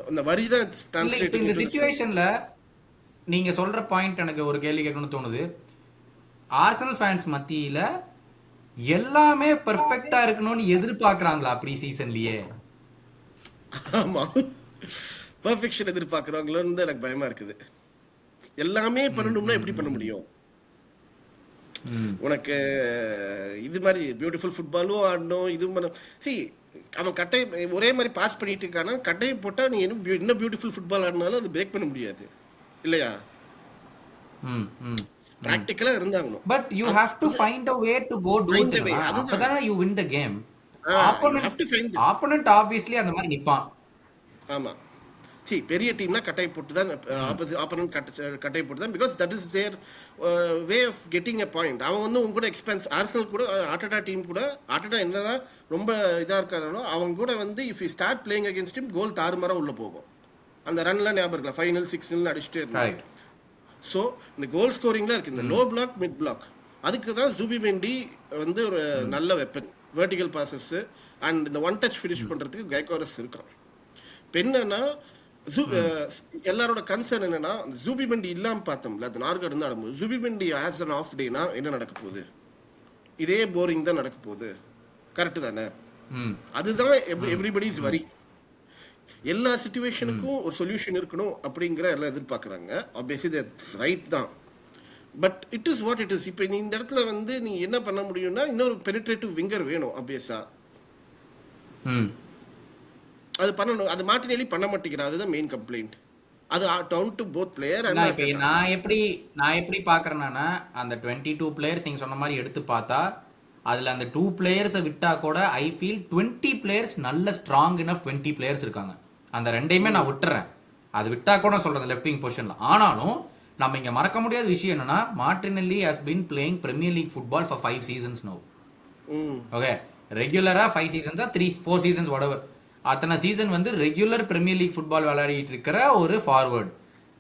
A: அந்த வரி தான் ட்ரான்ஸ்லேட்.
B: இந்த சிச்சுவேஷன்ல நீங்க சொல்ற பாயிண்ட் எனக்கு ஒரு கேள்வி கேட்கணும்னு தோணுது. ஆர்சனல் ஃபேன்ஸ் மத்தியில எல்லாமே பெர்ஃபெக்ட்டா இருக்கணும்னு எதிர்பார்க்கறாங்களா ப்ரீ சீசன்லயே?
A: ஆமா, பெர்ஃபெக்ஷன் எதிர்பார்க்கறாங்களோன்னு எனக்கு பயமா இருக்குது. எல்லாமே பண்ணணும்னா எப்படி பண்ண முடியும்? உனக்கு இது மாதிரி பியூட்டிஃபுல் ஃபுட்பாலும் ஆடணும், இதுவும் பண்ண. சி அவன் கட்டை ஒரே மாதிரி பாஸ் பண்ணிட்டு இருக்கானா, கட்டையை போட்டால் நீ என்ன பியூட்டிஃபுல் ஃபுட்பால் ஆடினாலும் அது பிரேக் பண்ண முடியாது இல்லையா? பிராக்டிக்கலா இருந்தாங்க.
B: But you have to find a way to go do it. அப்பதான் you win the game. Opponent obviously அந்த மாதிரி நிப்பான்.
A: ஆமா, பெரிய டீம்னா கட்டை போட்டு தான் ஆப்போனன்ட் கட்டை போட்டு தான், because that is their way of getting a point. அவன் வந்து உங்க கூட எக்ஸ்பென்ஸ் ஆர்சனல் கூட ஆர்டெட்டா டீம் கூட ஆர்டெட்டா என்னதான் ரொம்ப இதாக இருக்காரோ அவங்க கூட வந்து if you start playing against team goal தாறுமாறாக உள்ள போகும். அந்த ரன்லாம் ஞாபகம் இருக்கலாம், 5-0 6-0 அடிச்சுட்டே இருந்தாங்க. ஸோ இந்த கோல் ஸ்கோரிங்லாம் இருக்குது, இந்த லோ பிளாக் மிட் பிளாக், அதுக்கு தான் ஜூபிமெண்டி வந்து ஒரு நல்ல வெப்பன். வெர்டிகல் பாசஸ் அண்ட் இந்த ஒன் டச் ஃபினிஷ் பண்ணுறதுக்கு கைகாரஸ் இருக்கான். இப்போ என்னன்னா எல்லாரோட கன்சர்ன் என்னன்னா, ஜூபிமெண்டி இல்லாமல் பார்த்தோம்ல அது நார்கார்டு தான் ஆடும்போது, ஜூபிமெண்டி ஆஸ் அன் ஆஃப் டேனா என்ன நடக்க போகுது? இதே போரிங் தான் நடக்க போகுது. கரெக்டு தானே? அதுதான் எவ்ரிபடி இஸ் வரி. எல்லா சிச்சுவேஷனுக்கும் ஒரு சொல்யூஷன் இருக்கணும் அப்படிங்கிற எல்லாம் எதிர்பார்க்குறாங்க. ஆப்வியஸ்லி தட்ஸ் ரைட் தான், but it is what it is. இப்போ நீ இந்த இடத்துல வந்து நீ என்ன பண்ண முடியும்னா, இன்னொரு பெனிட்ரேட்டிவ் விங்கர் வேணும் ஆப்வியஸா. அது பண்ணணும், அது மார்டினெல்லி பண்ண மாட்டேங்கிறான், அதுதான் மெயின் கம்ப்ளைண்ட். அது டவுன் டு போத் பிளேயர்.
B: நான் எப்படி பார்க்குறேன்னா, அந்த 22 பிளேயர்ஸ் நீங்கள் சொன்ன மாதிரி எடுத்து பார்த்தா அதில் அந்த 2 பிளேயர்ஸை விட்டா கூட ஐ ஃபீல் 20 பிளேயர்ஸ் நல்ல ஸ்ட்ராங் இனஃப் 20 பிளேயர்ஸ் இருக்காங்க. அந்த ரெண்டையுமே நான் விட்டுறேன், அது விட்டா கூட சொல்கிறேன் லெஃப்ட் விங் பொசிஷனில். ஆனாலும் நம்ம இங்கே மறக்க முடியாத விஷயம் என்னன்னா, Martinelli has been playing Premier League football for 5 seasons no. Okay, ரெகுலராக 5 சீசன்ஸா 3-4 சீசன்ஸ் whatever, அத்தனை சீசன் வந்து ரெகுலர் பிரீமியர் லீக் ஃபுட்பால் விளையாடிட்டு இருக்கிற ஒரு ஃபார்வர்ட்.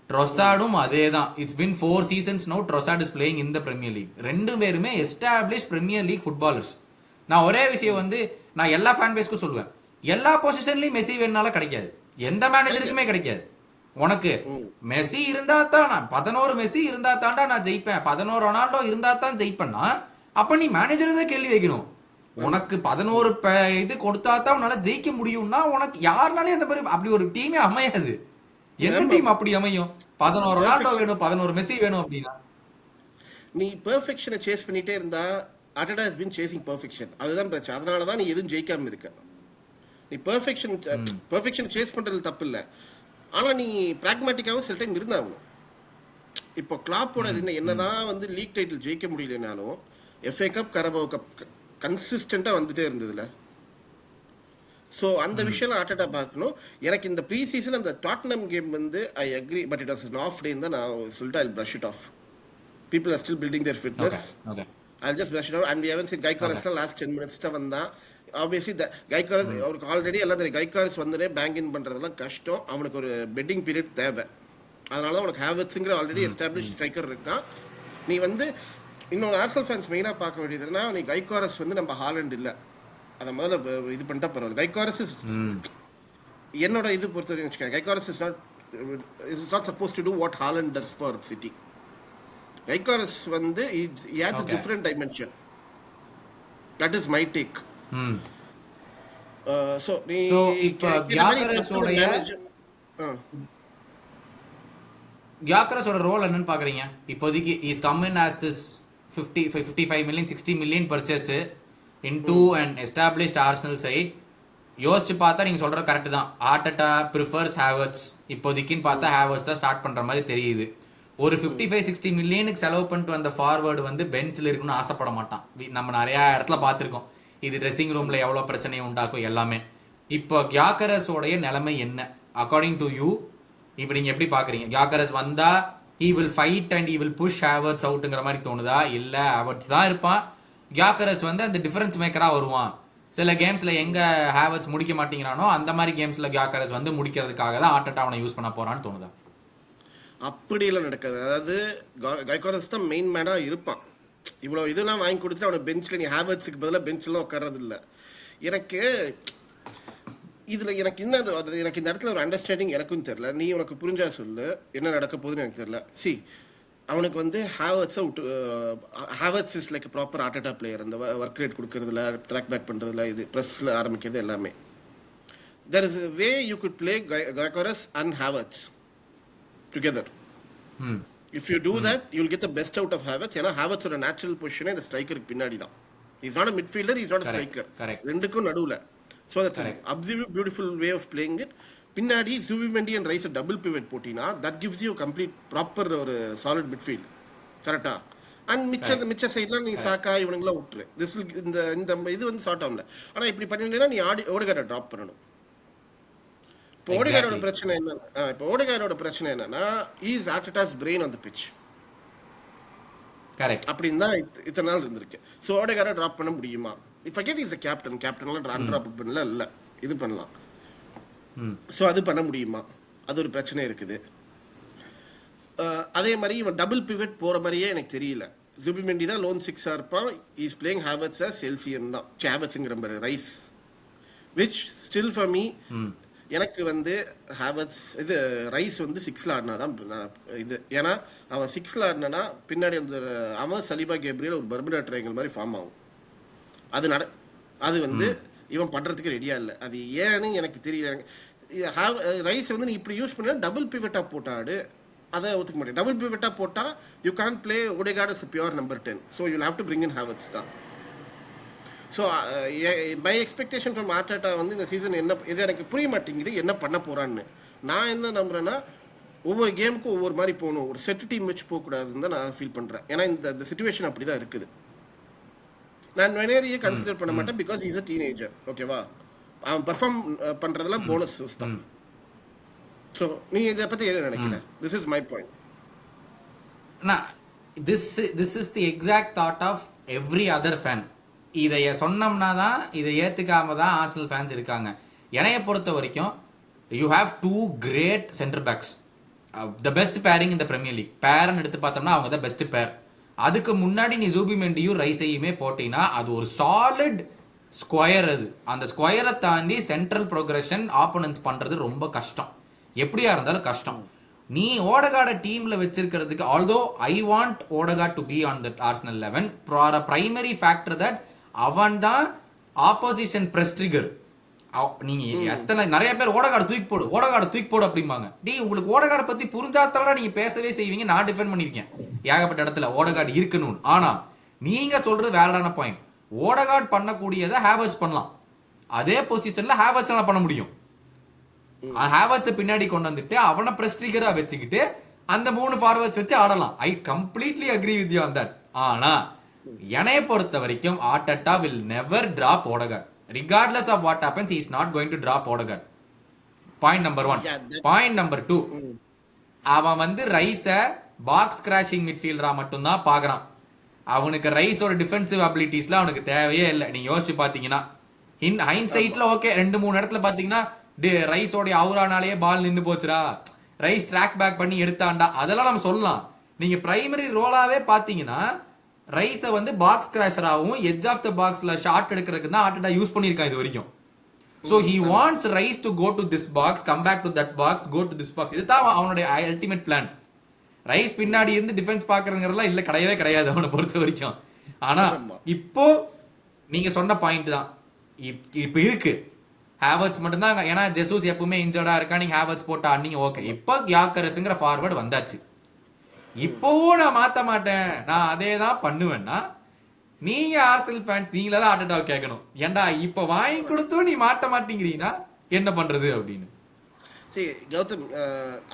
B: ட்ரொசார்டும் அதே தான். It's been 4 seasons no Trossard is playing in the Premier League. ரெண்டு பேருமே எஸ்டாப்ளிஷ் பிரீமியர் லீக் ஃபுட்பாலர்ஸ். நான் ஒரே விஷயம் வந்து நான் எல்லா ஃபேன் பேஸ்க்கும் சொல்லுவேன், எல்லா பொசிஷன்லயும் மெஸ்ஸி வேணுனால கிடைக்காது, எந்த மேனேஜருக்குமே கிடைக்காது. உனக்கு மெஸ்ஸி இருந்தா தான், நான் 11 மெஸ்ஸி இருந்தா தான்டா நான் ஜெயிப்பேன், 11 ரொனால்டோ இருந்தா தான் ஜெயிப்பேன்னா அப்ப நீ மேனேஜர் தான் கேள்வி வைக்கணும். உனக்கு 11 இது கொடுத்தா தான் உன்னால ஜெயிக்க முடியும்னா உனக்கு யாருனாலே அந்த மாதிரி அப்படி ஒரு டீமே அமையாது. எந்த டீம் அப்படி அமையும்? 11 ரொனால்டோ வேணும், 11 மெஸ்ஸி வேணும் அப்படின்னா
A: நீ பெர்ஃபெக்ஷனை சேஸ் பண்ணிட்டே இருந்தா, Arteta has been chasing perfection, அதுதான் பிரச்சனை. அதனால தான் நீ எதுவும் ஜெயிக்காம இருக்க. நீ பெர்ஃபெக்ஷன் சேஸ் பண்றது தப்பு இல்லை, ஆனா நீ பிராக்மேட்டிக்காவும் சில டைம் இருந்தாகணும். இப்போ கிளாப்போட என்னதான் வந்து லீக் டைட்டில் ஜெயிக்க முடியலனாலும் எஃப்ஏ கப் கரபோ கப் கன்சிஸ்டண்டா வந்துட்டே இருந்ததுல. ஸோ அந்த விஷயம் அர்டெட்டா பார்க்கணும். எனக்கு இந்த ப்ரீ சீசன் அந்த டாட்னம் கேம் வந்து I agree, but it was an off day தான் நான் சொல்லிட்டு ஐ brush it off. People are still building their fitness. Okay. I'll just brush it off. And we haven't seen Gyökeres last 10 minutes தான் வந்தான். Obviously the Gyökeres அவருக்கு ஆல்ரெடி எல்லாம் தெரியும், Gyökeres வந்தனே பேங்க் இன் பண்றதெல்லாம் கஷ்டம், அவனுக்கு ஒரு பெட்டிங் பீரியட் தேவை. அதனால தான் உனக்கு ஹேவர்ட்ஸ்ங்கிற ஆல்ரெடி எஸ்டாப்ளிஷ் ஸ்ட்ரைக்கர் இருக்கான். நீ வந்து இன்னொரு ஆர்சனல் ஃபேன்ஸ் மெயினாக பார்க்க வேண்டியதுன்னா, நீ Gyökeres வந்து நம்ம ஹாலண்ட் இல்லை, அதை முதல்ல இது பண்ணிட்டா பரவாயில்ல. Gyökeres இஸ் என்னோட இது பொறுத்த வரைக்கும் வச்சுக்கேன், Gyökeres is not suppose to do what Haaland does for City. Gyökeres வந்து he has a different dimension. That is my take. So
B: இப்போ Gyökeresோட ரோல் என்னன்னு பாக்குறீங்க இப்போதைக்கு? Is come in as this 55 million 60 million purchase into an established Arsenal side. யோசிச்சு பார்த்தா நீங்க சொல்ற கரெக்ட் தான், ஆர்டெட்டா ப்ரிஃபர்ஸ் ஹேவர்ட்ஸ். இப்போதைக்குன்னு பார்த்தா ஹேவர்ட்ஸ் தான் ஸ்டார்ட் பண்ற மாதிரி தெரியுது. ஒரு 55-60 மில்லியனுக்கு செலவு பண்ணிட்டு வந்த ஃபார்வர்டு வந்து பெஞ்சில் இருக்குன்னு ஆசைப்பட மாட்டான். நம்ம நிறைய இடத்துல பார்த்துருக்கோம், இது ட்ரெஸ்ஸிங் ரூம்ல எவ்வளவு பிரச்சனையை உண்டாக்கும் எல்லாமே. இப்போ Gyökeresோடைய நிலைமை என்ன அக்கார்டிங் டு யூ? இப்போ நீங்க எப்படி பாக்குறீங்க? Gyökeres வந்தா he will fight and he will push Havertz outங்கிற மாதிரி தோணுதா? இல்ல Havertz தான் இருப்பான், Gyökeres வந்து அந்த டிஃபரன்ஸ் மேக்கரா வருவான். சில கேம்ஸ்ல எங்க Havertz முடிக்க மாட்டேங்கிறானோ அந்த மாதிரி கேம்ஸ்ல Gyökeres வந்து முடிக்கிறதுக்காக தான் ஆர்டெட்டா அவனை யூஸ் பண்ண போறான்னு தோணுதா?
A: அப்படியெல்லாம் நடக்காது. அதாவது Gyökeres தான் மெயின் மேனாக இருப்பான். இவ்வளோ இதெல்லாம் வாங்கி கொடுத்துட்டு அவனை பெஞ்சில் நீ ஹேவர்ட்ஸுக்கு பதிலாக பெஞ்செலாம் உட்கார்றது இல்லை. எனக்கு இதில் எனக்கு இன்னும் எனக்கு இந்த இடத்துல ஒரு அண்டர்ஸ்டாண்டிங் எனக்கும் தெரில. நீ உனக்கு புரிஞ்சா சொல்லு என்ன நடக்க போகுதுன்னு எனக்கு தெரில. சி, அவனுக்கு வந்து ஹேவர்ட்ஸை விட்டு, Havertz is like proper Arteta player. அந்த ஒர்க் ரேட் கொடுக்கறதுல, ட்ராக் பேக் பண்ணுறதுல, இது ப்ரெஸ்ஸில் ஆரம்பிக்கிறது எல்லாமே. There is a way you could play Gyökeres and Havertz together. If you do that, you'll get the best out of Havertz. ஏன்னா Havertz ஓட நேச்சுரல் பொசிஷனே இந்த ஸ்ட்ரைக்கருக்கு பின்னாடி தான். He's not a midfielder, he's not a striker. ரெண்டுக்கும் நடுவுல. So that's an absolute beautiful way of playing it. பின்னாடி Zubimendi and Rice double pivot போட்டினா that gives you a complete proper ஒரு solid midfield. கரெக்ட்டா? அண்ட் மிச்ச சைட்லாம் நீ சாக்கா இவனுங்களாம் விட்டுரு. திஸ் இந்த இது வந்து ஷார்ட் ஆகும்ல. ஆனால் இப்படி பண்ணிட்டீங்கன்னா நீ ஓடுகாரை ட்ராப் பண்ணணும். இப்போ ஓடிகாரோட பிரச்சனை என்னன்னா is Arteta's brain on the pitch.
B: Correct.
A: அப்படின்னு தான் இத்தனை நாள் இருந்திருக்கு. ஸோ ஓடிகாரை ட்ராப் பண்ண முடியுமா? If I get is a கேப்டன்லாம் ட்ராப் பண்ணல, இல்லை இது பண்ணலாம். ஸோ அது பண்ண முடியுமா? அது ஒரு பிரச்சனை இருக்குது. அதே மாதிரி இவன் டபுள் பிவட் போகிற மாதிரியே எனக்கு தெரியல. ஜுபிமெண்டி தான் லோன் 6-ஆ இருப்பான். Is playing Havertz as LCM தான், ஹேவர்ட்ஸுங்கிற மாதிரி Rice, which still for me எனக்கு வந்து ஹேவர்ட்ஸ் இது ரைஸ் வந்து 6ல் ஆடினா தான் இது. ஏன்னா அவன் 6ல் ஆடினா பின்னாடி வந்து அவன் சலிபா கேப்ரியல் ஒரு பர்முடா ட்ரையாங்கிள் மாதிரி ஃபார்ம் ஆகும். அது வந்து இவன் பண்ணுறதுக்கு ரெடியாக இல்லை. அது ஏன்னு எனக்கு தெரியல. ரைஸ் வந்து நீ இப்படி யூஸ் பண்ண டபுள் பிவட்டாக போட்டாடு, அதை ஒத்துக்க மாட்டேன். டபுள் பிவட்டாக போட்டால் you can play Odegaard is pure number 10. So you have to bring in Havertz தான். So by expectation from Arteta வந்து இந்த சீசன் என்ன இது எனக்கு புரிய மாட்டேங்குது, என்ன பண்ண போகிறான்னு. நான் என்ன நம்புறேன்னா ஒவ்வொரு கேமுக்கும் ஒவ்வொரு மாதிரி போகணும், ஒரு செட் டீம் வச்சு போகக்கூடாதுன்னு தான் நான் ஃபீல் பண்ணுறேன். ஏன்னா இந்த சிச்சுவேஷன் அப்படி தான் இருக்குது. நான் வெனேரியை கன்சிடர் பண்ண மாட்டேன், பிகாஸ் இஸ் அ டீனேஜர். ஓகேவா? அவன் பர்ஃபார்ம் பண்ணுறதெல்லாம் போனஸ் சிஸ்டம். ஸோ நீ இதை பற்றி என்ன நினைக்கிற? This is my point.
B: This is the exact thought of every other fan. இதைய சொன்னோம்னா தான் இதை ஏற்றுக்காம தான் ஆர்சனல் ஃபேன்ஸ் இருக்காங்க. என்னைய பொறுத்த வரைக்கும் you have 2 great centre backs, the best pairing இந்த பிரீமியர் லீக். பேர்னு எடுத்து பார்த்தோம்னா அவங்க தான் பெஸ்ட் பேர். அதுக்கு முன்னாடி நீ ஜூபிமெண்டியும் ரைஸையுமே போட்டீங்கன்னா அது ஒரு சாலிட் ஸ்கொயர். அது அந்த ஸ்கொயரை தாண்டி சென்ட்ரல் ப்ரோக்ரஷன் ஆப்போனன்ஸ் பண்றது ரொம்ப கஷ்டம், எப்படியா இருந்தாலும் கஷ்டம். நீ ஓடகார்ட டீம்ல வச்சிருக்கிறதுக்கு, although I want Odegaard to be on that Arsenal 11 for a primary factor that அவன் தான் ஆப்போசிஷன் பிரஸ் ட்ரிகர். நீங்க எத்தனை நிறைய பேர் ஓடகார்டு தூக்கி போடு அப்படிம்பாங்க. உங்களுக்கு ஓடகார்டை பத்தி புரிஞ்சாத்தா நீங்க பேசவே செய்வீங்க. நான் டிஃபெண்ட் பண்ணிருக்கேன் ஏகப்பட்ட இடத்துல ஓடகார்டு இருக்கணும். ஆனா நீங்க சொல்றது வேலிடான பாயிண்ட். ஓடகார்டு பண்ணக்கூடியதை ஹேவர்ட்ஸ் பண்ணலாம், அதே பொசிஷன்ல ஹேவர்ட்ஸ் பண்ண முடியும். ஹேவர்ட்ஸ் பின்னாடி கொண்டு வந்துட்டு அவனை பிரஸ் ட்ரிகரா வச்சுக்கிட்டு அந்த 3 ஃபார்வர்ட்ஸ் வச்சு ஆடலாம். I completely agree with you on that. ஆனா என்னைய பொறுத்த வரைக்கும் Arteta will never drop ஓடகார்ட். regardless of what happens, he is not going to drop ஓடகார்ட். Point number 1. Point number 2, அவன் வந்து ரைஸ பாக்ஸ் கிராஷிங் மிட்ஃபீல்டரா மட்டும் தான் பாக்குறான். அவனுக்கு ரைஸோட டிஃபென்சிவ் அபிலிட்டிஸ்ல அவனுக்கு தேவையே இல்லை. நீங்க யோசிச்சு பாத்தீங்கன்னா ஹைண்ட்சைட்ல ஓகே 2-3 இடத்துல பாத்தீங்கன்னா ரைஸோட அவுரானாலேயே பால் நின்னு போச்சுடா, ரைஸ் ட்ராக் பேக் பண்ணி எடுத்தாண்டா, அதெல்லாம் நம்ம சொல்லலாம். நீங்க பிரைமரி ரோலாவே பாத்தீங்கன்னா ரைஸை வந்து பாக்ஸ் கிராஷராகவும் எட்ஜ் ஆஃப் த பாக்ஸ்ல ஷாட் எடுக்கிறதுக்கு தான் ஆர்டெட்டா யூஸ் பண்ணியிருக்கான் இது வரைக்கும். So he wants Rice to go to this box, come back to that box, go to this box. இதுதான் அவனுடைய அல்டிமேட் பிளான். ரைஸ் பின்னாடி இருந்து டிஃபென்ஸ் பாக்குறதுங்கிறதுலாம் இல்ல, கிடையவே கிடையாது அவனை பொறுத்த வரைக்கும். ஆனா இப்போ நீங்க சொன்ன பாயிண்ட் தான் இப்ப இருக்கு. ஹேவர்ட்ஸ் மட்டும் தான், ஏன்னா ஜெசூஸ் எப்பவுமே இன்ஜர்டா இருக்கா, நீங்க ஹேவர்ட்ஸ் போட்டா நீங்க ஓகே. இப்போ யாக்கரஸ்ங்கிற ஃபார்வர்ட் வந்தாச்சு. இப்போவும் நான் மாத்த மாட்டேன், நான் அதே தான் பண்ணுவேன்னா நீங்க ஆர்சனல் ஃபேன்ஸ் நீங்களே தான் ஆர்டெட்டாவை கேட்கணும். ஏன்டா இப்ப வாங்கி கொடுத்தும் நீ மாட்ட மாட்டேங்கிறீங்கன்னா என்ன பண்றது அப்படின்னு.
A: சரி கௌதம்,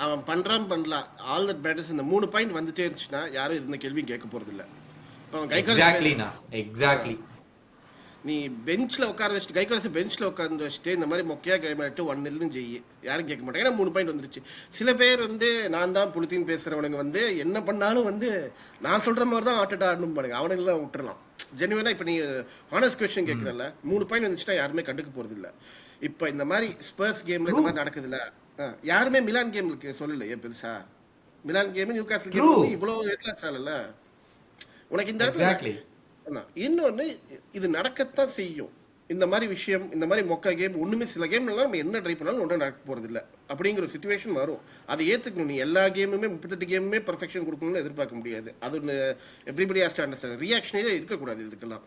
A: அவன் பண்றான் பண்ணலாம், ஆல் தட் மேட்டர்ஸ். இந்த 3 பாயிண்ட் வந்துட்டே இருந்துச்சுன்னா யாரும் இந்த கேள்வியும் கேட்க போறது இல்லை.
B: எக்ஸாக்ட்லி
A: நீ பெஞ்சில் உட்கார வச்சுட்டு கைக்கோரசை பெஞ்சில் உட்காந்து வச்சுட்டு இந்த மாதிரி மொக்கையாக கேம் ஆகிட்டு 1-0 செய்யி, யாரும் கேட்க மாட்டாங்க. ஏன்னா 3 பாயிண்ட் வந்துருச்சு. சில பேர் வந்து நான் தான் புளுத்தின்னு பேசுகிறவனுங்க வந்து என்ன பண்ணாலும் வந்து நான் சொல்கிற மாதிரி தான் ஆர்டெட்டா ஆடணும் பாருங்க, அவனுங்களாம் விட்டுறலாம். ஜென்யூனாக இப்போ நீ ஹானஸ்ட் கொஸ்டின் கேட்குறல, 3 பாயிண்ட் வந்துச்சுன்னா யாருமே கண்டுக்க போகிறது இல்லை. இப்போ இந்த மாதிரி ஸ்பர்ஸ் கேமில் இந்த மாதிரி நடக்குதுல்ல, யாருமே மிலான் கேமுக்கு சொல்லலையே பெருசா. மிலான் கேம் நியூகாஸ்ல் கேம் இவ்வளோ ஹெட்லாஸ் ஆகல உனக்கு இந்த இடத்துல. இன்னொன்று இது நடக்கத்தான் செய்யும். இந்த மாதிரி விஷயம், இந்த மாதிரி மொக்க கேம் ஒன்றுமே சில கேம்லாம் நம்ம என்ன ட்ரை பண்ணாலும் ஒன்றும் நடக்க போகிறது இல்லை அப்படிங்கிற ஒரு சுச்சுவேஷன் வரும். அதை ஏற்றுக்கணும். நீ எல்லா கேமுமே 38 கேமுமே பர்ஃபெக்ஷன் கொடுக்கணும்னு எதிர்பார்க்க முடியாது. அது ஒன்று எவ்ரிபடி ஹேஸ் டு அண்டர்ஸ்டாண்ட். ரியாக்ஷனே இருக்கக்கூடாது இதுக்கெல்லாம்.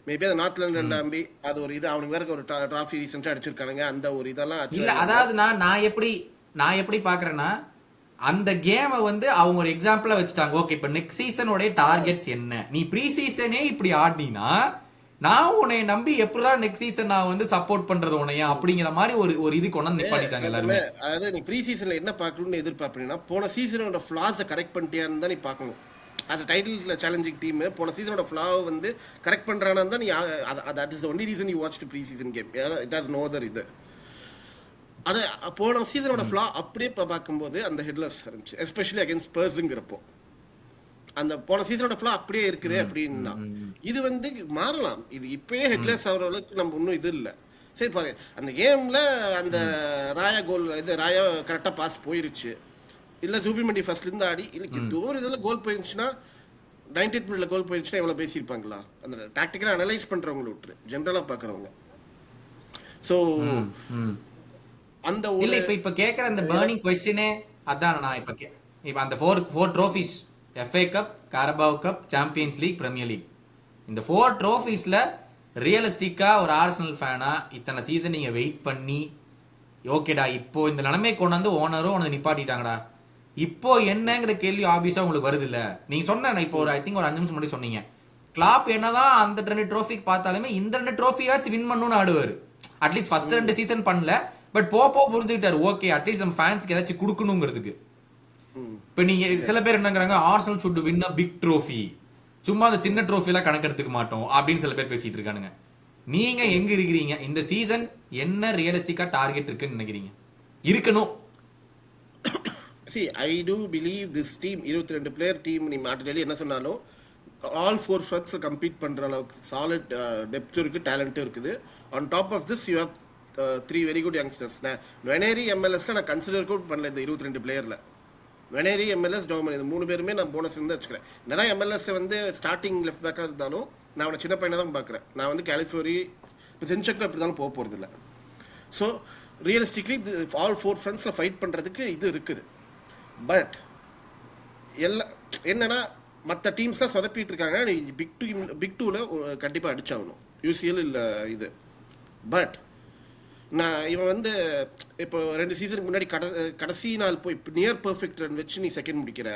A: மேபி அது நார்த் லண்டன் டாம்பி அது ஒரு இது அவனுக்கு வேற ஒரு ட்ராஃபி ரீசெண்டாக அடிச்சிருக்கானுங்க, அந்த ஒரு இதெல்லாம்
B: இல்லை. அதாவது நான் எப்படி பார்க்குறேன்னா, அந்த கேமை வந்து அவங்க ஒரு எக்ஸாம்பிளா வச்சுட்டாங்க. ஓகே, இப்ப நெக்ஸ்ட் சீசனோட டார்கெட்ஸ் என்ன, நீ ப்ரீ சீசனே இப்படி ஆடினா நான் உன்னை நம்பி எப்படிதான் நெக்ஸ்ட் சீசன் நான் வந்து சப்போர்ட் பண்றது உன்னையா அப்படிங்கிற மாதிரி ஒரு இது கொண்டு வந்து நிப்பாட்டிட்டாங்க எல்லாருமே.
A: அதாவது நீ ப்ரீ சீசன்ல என்ன பார்க்கணும்னு எதிர்பார்ப்பீங்கன்னா போன சீசனோட ஃபிளாஸை கரெக்ட் பண்ணிட்டியான்னு தான் நீ பார்க்கணும். அது டைட்டில் சேலஞ்சிங் டீம் போன சீசனோட ஃபிளாவை வந்து கரெக்ட் பண்றான்னு தான் நீ, that is only reason you watch pre season game. It has no other இது. அது போன சீசனோட ஃப்ளா அப்படியே இப்போ பார்க்கும்போது அந்த ஹெட்லெஸ் இருந்துச்சு, எஸ்பெஷலி அகேன்ஸ்ட் ஸ்பர்ஸுங்கிறப்போ. அந்த போன சீசனோட ஃப்ளா அப்படியே இருக்குது அப்படின்னா இது வந்து மாறலாம். இது இப்பயே ஹெட்லெஸ் ஆகிற அளவுக்கு நம்ம இன்னும் இது இல்லை. சரி பாரு, அந்த கேமில் அந்த ராயா கோல் இது ராயா கரெக்டாக பாஸ் போயிருச்சு, இல்லை ஜூபிமண்டி ஃபர்ஸ்ட்லேருந்து ஆடி இல்லை ஒரு இதில் கோல் போயிருந்துச்சுன்னா 90th மினிட்ல கோல் போயிருச்சுன்னா எவ்வளோ பேசியிருப்பாங்களா? அந்த டாக்டிக்கலாக அனலைஸ் பண்ணுறவங்களை விட்டுரு, ஜென்ரலாக பார்க்குறவங்க. ஸோ அந்த
B: இல்ல இப்ப கேக்குற அந்த பர்னிங் क्वेश्चनே அதான். நான் இப்ப அந்த four trophies, FA cup, Carabao Cup, Champions League, Premier League, இந்த 4 ட்ரோஃபிஸ்ல ரியலிஸ்டிக்கா ஒரு ஆர்சனல் ஃபேனா இத்தனை சீசன் நீங்க வெயிட் பண்ணி ஓகேடா இப்போ இந்த நிலைமை கொண்டாந்து ஓனரும் உனக்கு நிப்பாட்டிட்டாங்கடா, இப்போ என்னங்கிற கேள்வி ஆபீஸா உங்களுக்கு வருது இல்ல? நீங்க சொன்ன இப்போ ஒரு ஐ திங்க் ஒரு 5 நிமிஷம் முன்னாடி சொன்னீங்க, கிளாப் என்னதான் அந்த 2 ட்ரோஃபிக்கு பார்த்தாலுமே இந்த 2 ட்ரோஃபியாச்சும் வின் பண்ணணும்னு ஆடுவாரு. அட்லீஸ்ட் ஃபர்ஸ்ட் 2 சீசன் பண்ணல, பட் போ புரிஞ்சுக்கிட்டாரு ஓகே அட்லீஸ்ட் நம்ம ஃபேன்ஸ்க்கு ஏதாச்சும் கொடுக்கணுங்கிறதுக்கு. இப்ப நீங்க சில பேர் என்னங்கிறாங்க, Arsenal should win a big trophy, சும்மா அந்த சின்ன ட்ரோஃபி எல்லாம் கணக்கெடுத்துக்க மாட்டோம் அப்படின்னு சில பேர் பேசிட்டு இருக்கானுங்க. நீங்க எங்க இருக்கிறீங்க? இந்த சீசன் என்ன ரியலிஸ்டிக்கா டார்கெட் இருக்குன்னு நினைக்கிறீங்க இருக்கணும்?
A: See, I do believe this team 22 player team நீ மாட்டேலி என்ன சொன்னாலும் ஆல் 4 ஃப்ரண்ட்ஸ் கம்பீட் பண்ற அளவுக்கு சாலிட் டெப்த் இருக்கு, டேலண்ட்டும் இருக்குது. On top of this you have 3 very good youngsters. Nwaneri MLS நான் கன்சிடர் கூட பண்ணல இந்த 22 பிளேயர்ல. வெனேரி எம்எல்எஸ் டோமன் இது 3 பேருமே நான் போனஸ் இருந்து வச்சுக்கிறேன். என்னதான் எம்எல்எஸ் வந்து ஸ்டார்டிங் லெஃப்ட் பேக்காக இருந்தாலும் நான் அவனை சின்ன பையனை தான் பார்க்குறேன். நான் வந்து கேலிஃபோரி இப்போ சென்செக்கும் எப்படி இருந்தாலும் போக போகிறது இல்லை. ஸோ ரியலிஸ்டிக்லி ஆல் 4 ஃப்ரண்ட்ஸில் ஃபைட் பண்ணுறதுக்கு இது இருக்குது. பட் என்னன்னா மற்ற டீம்ஸ்லாம் சொதப்பிட்டு இருக்காங்க, நீ பிக் டூவில் கண்டிப்பாக அடிச்சாகணும். யூசிஎல் இல்லை இது. பட் நான் இவன் வந்து இப்போ 2 சீசனுக்கு முன்னாடி கடைசி நாள் போய் நியர் பர்ஃபெக்ட் ரன் வச்சு நீ செகண்ட் முடிக்கிற,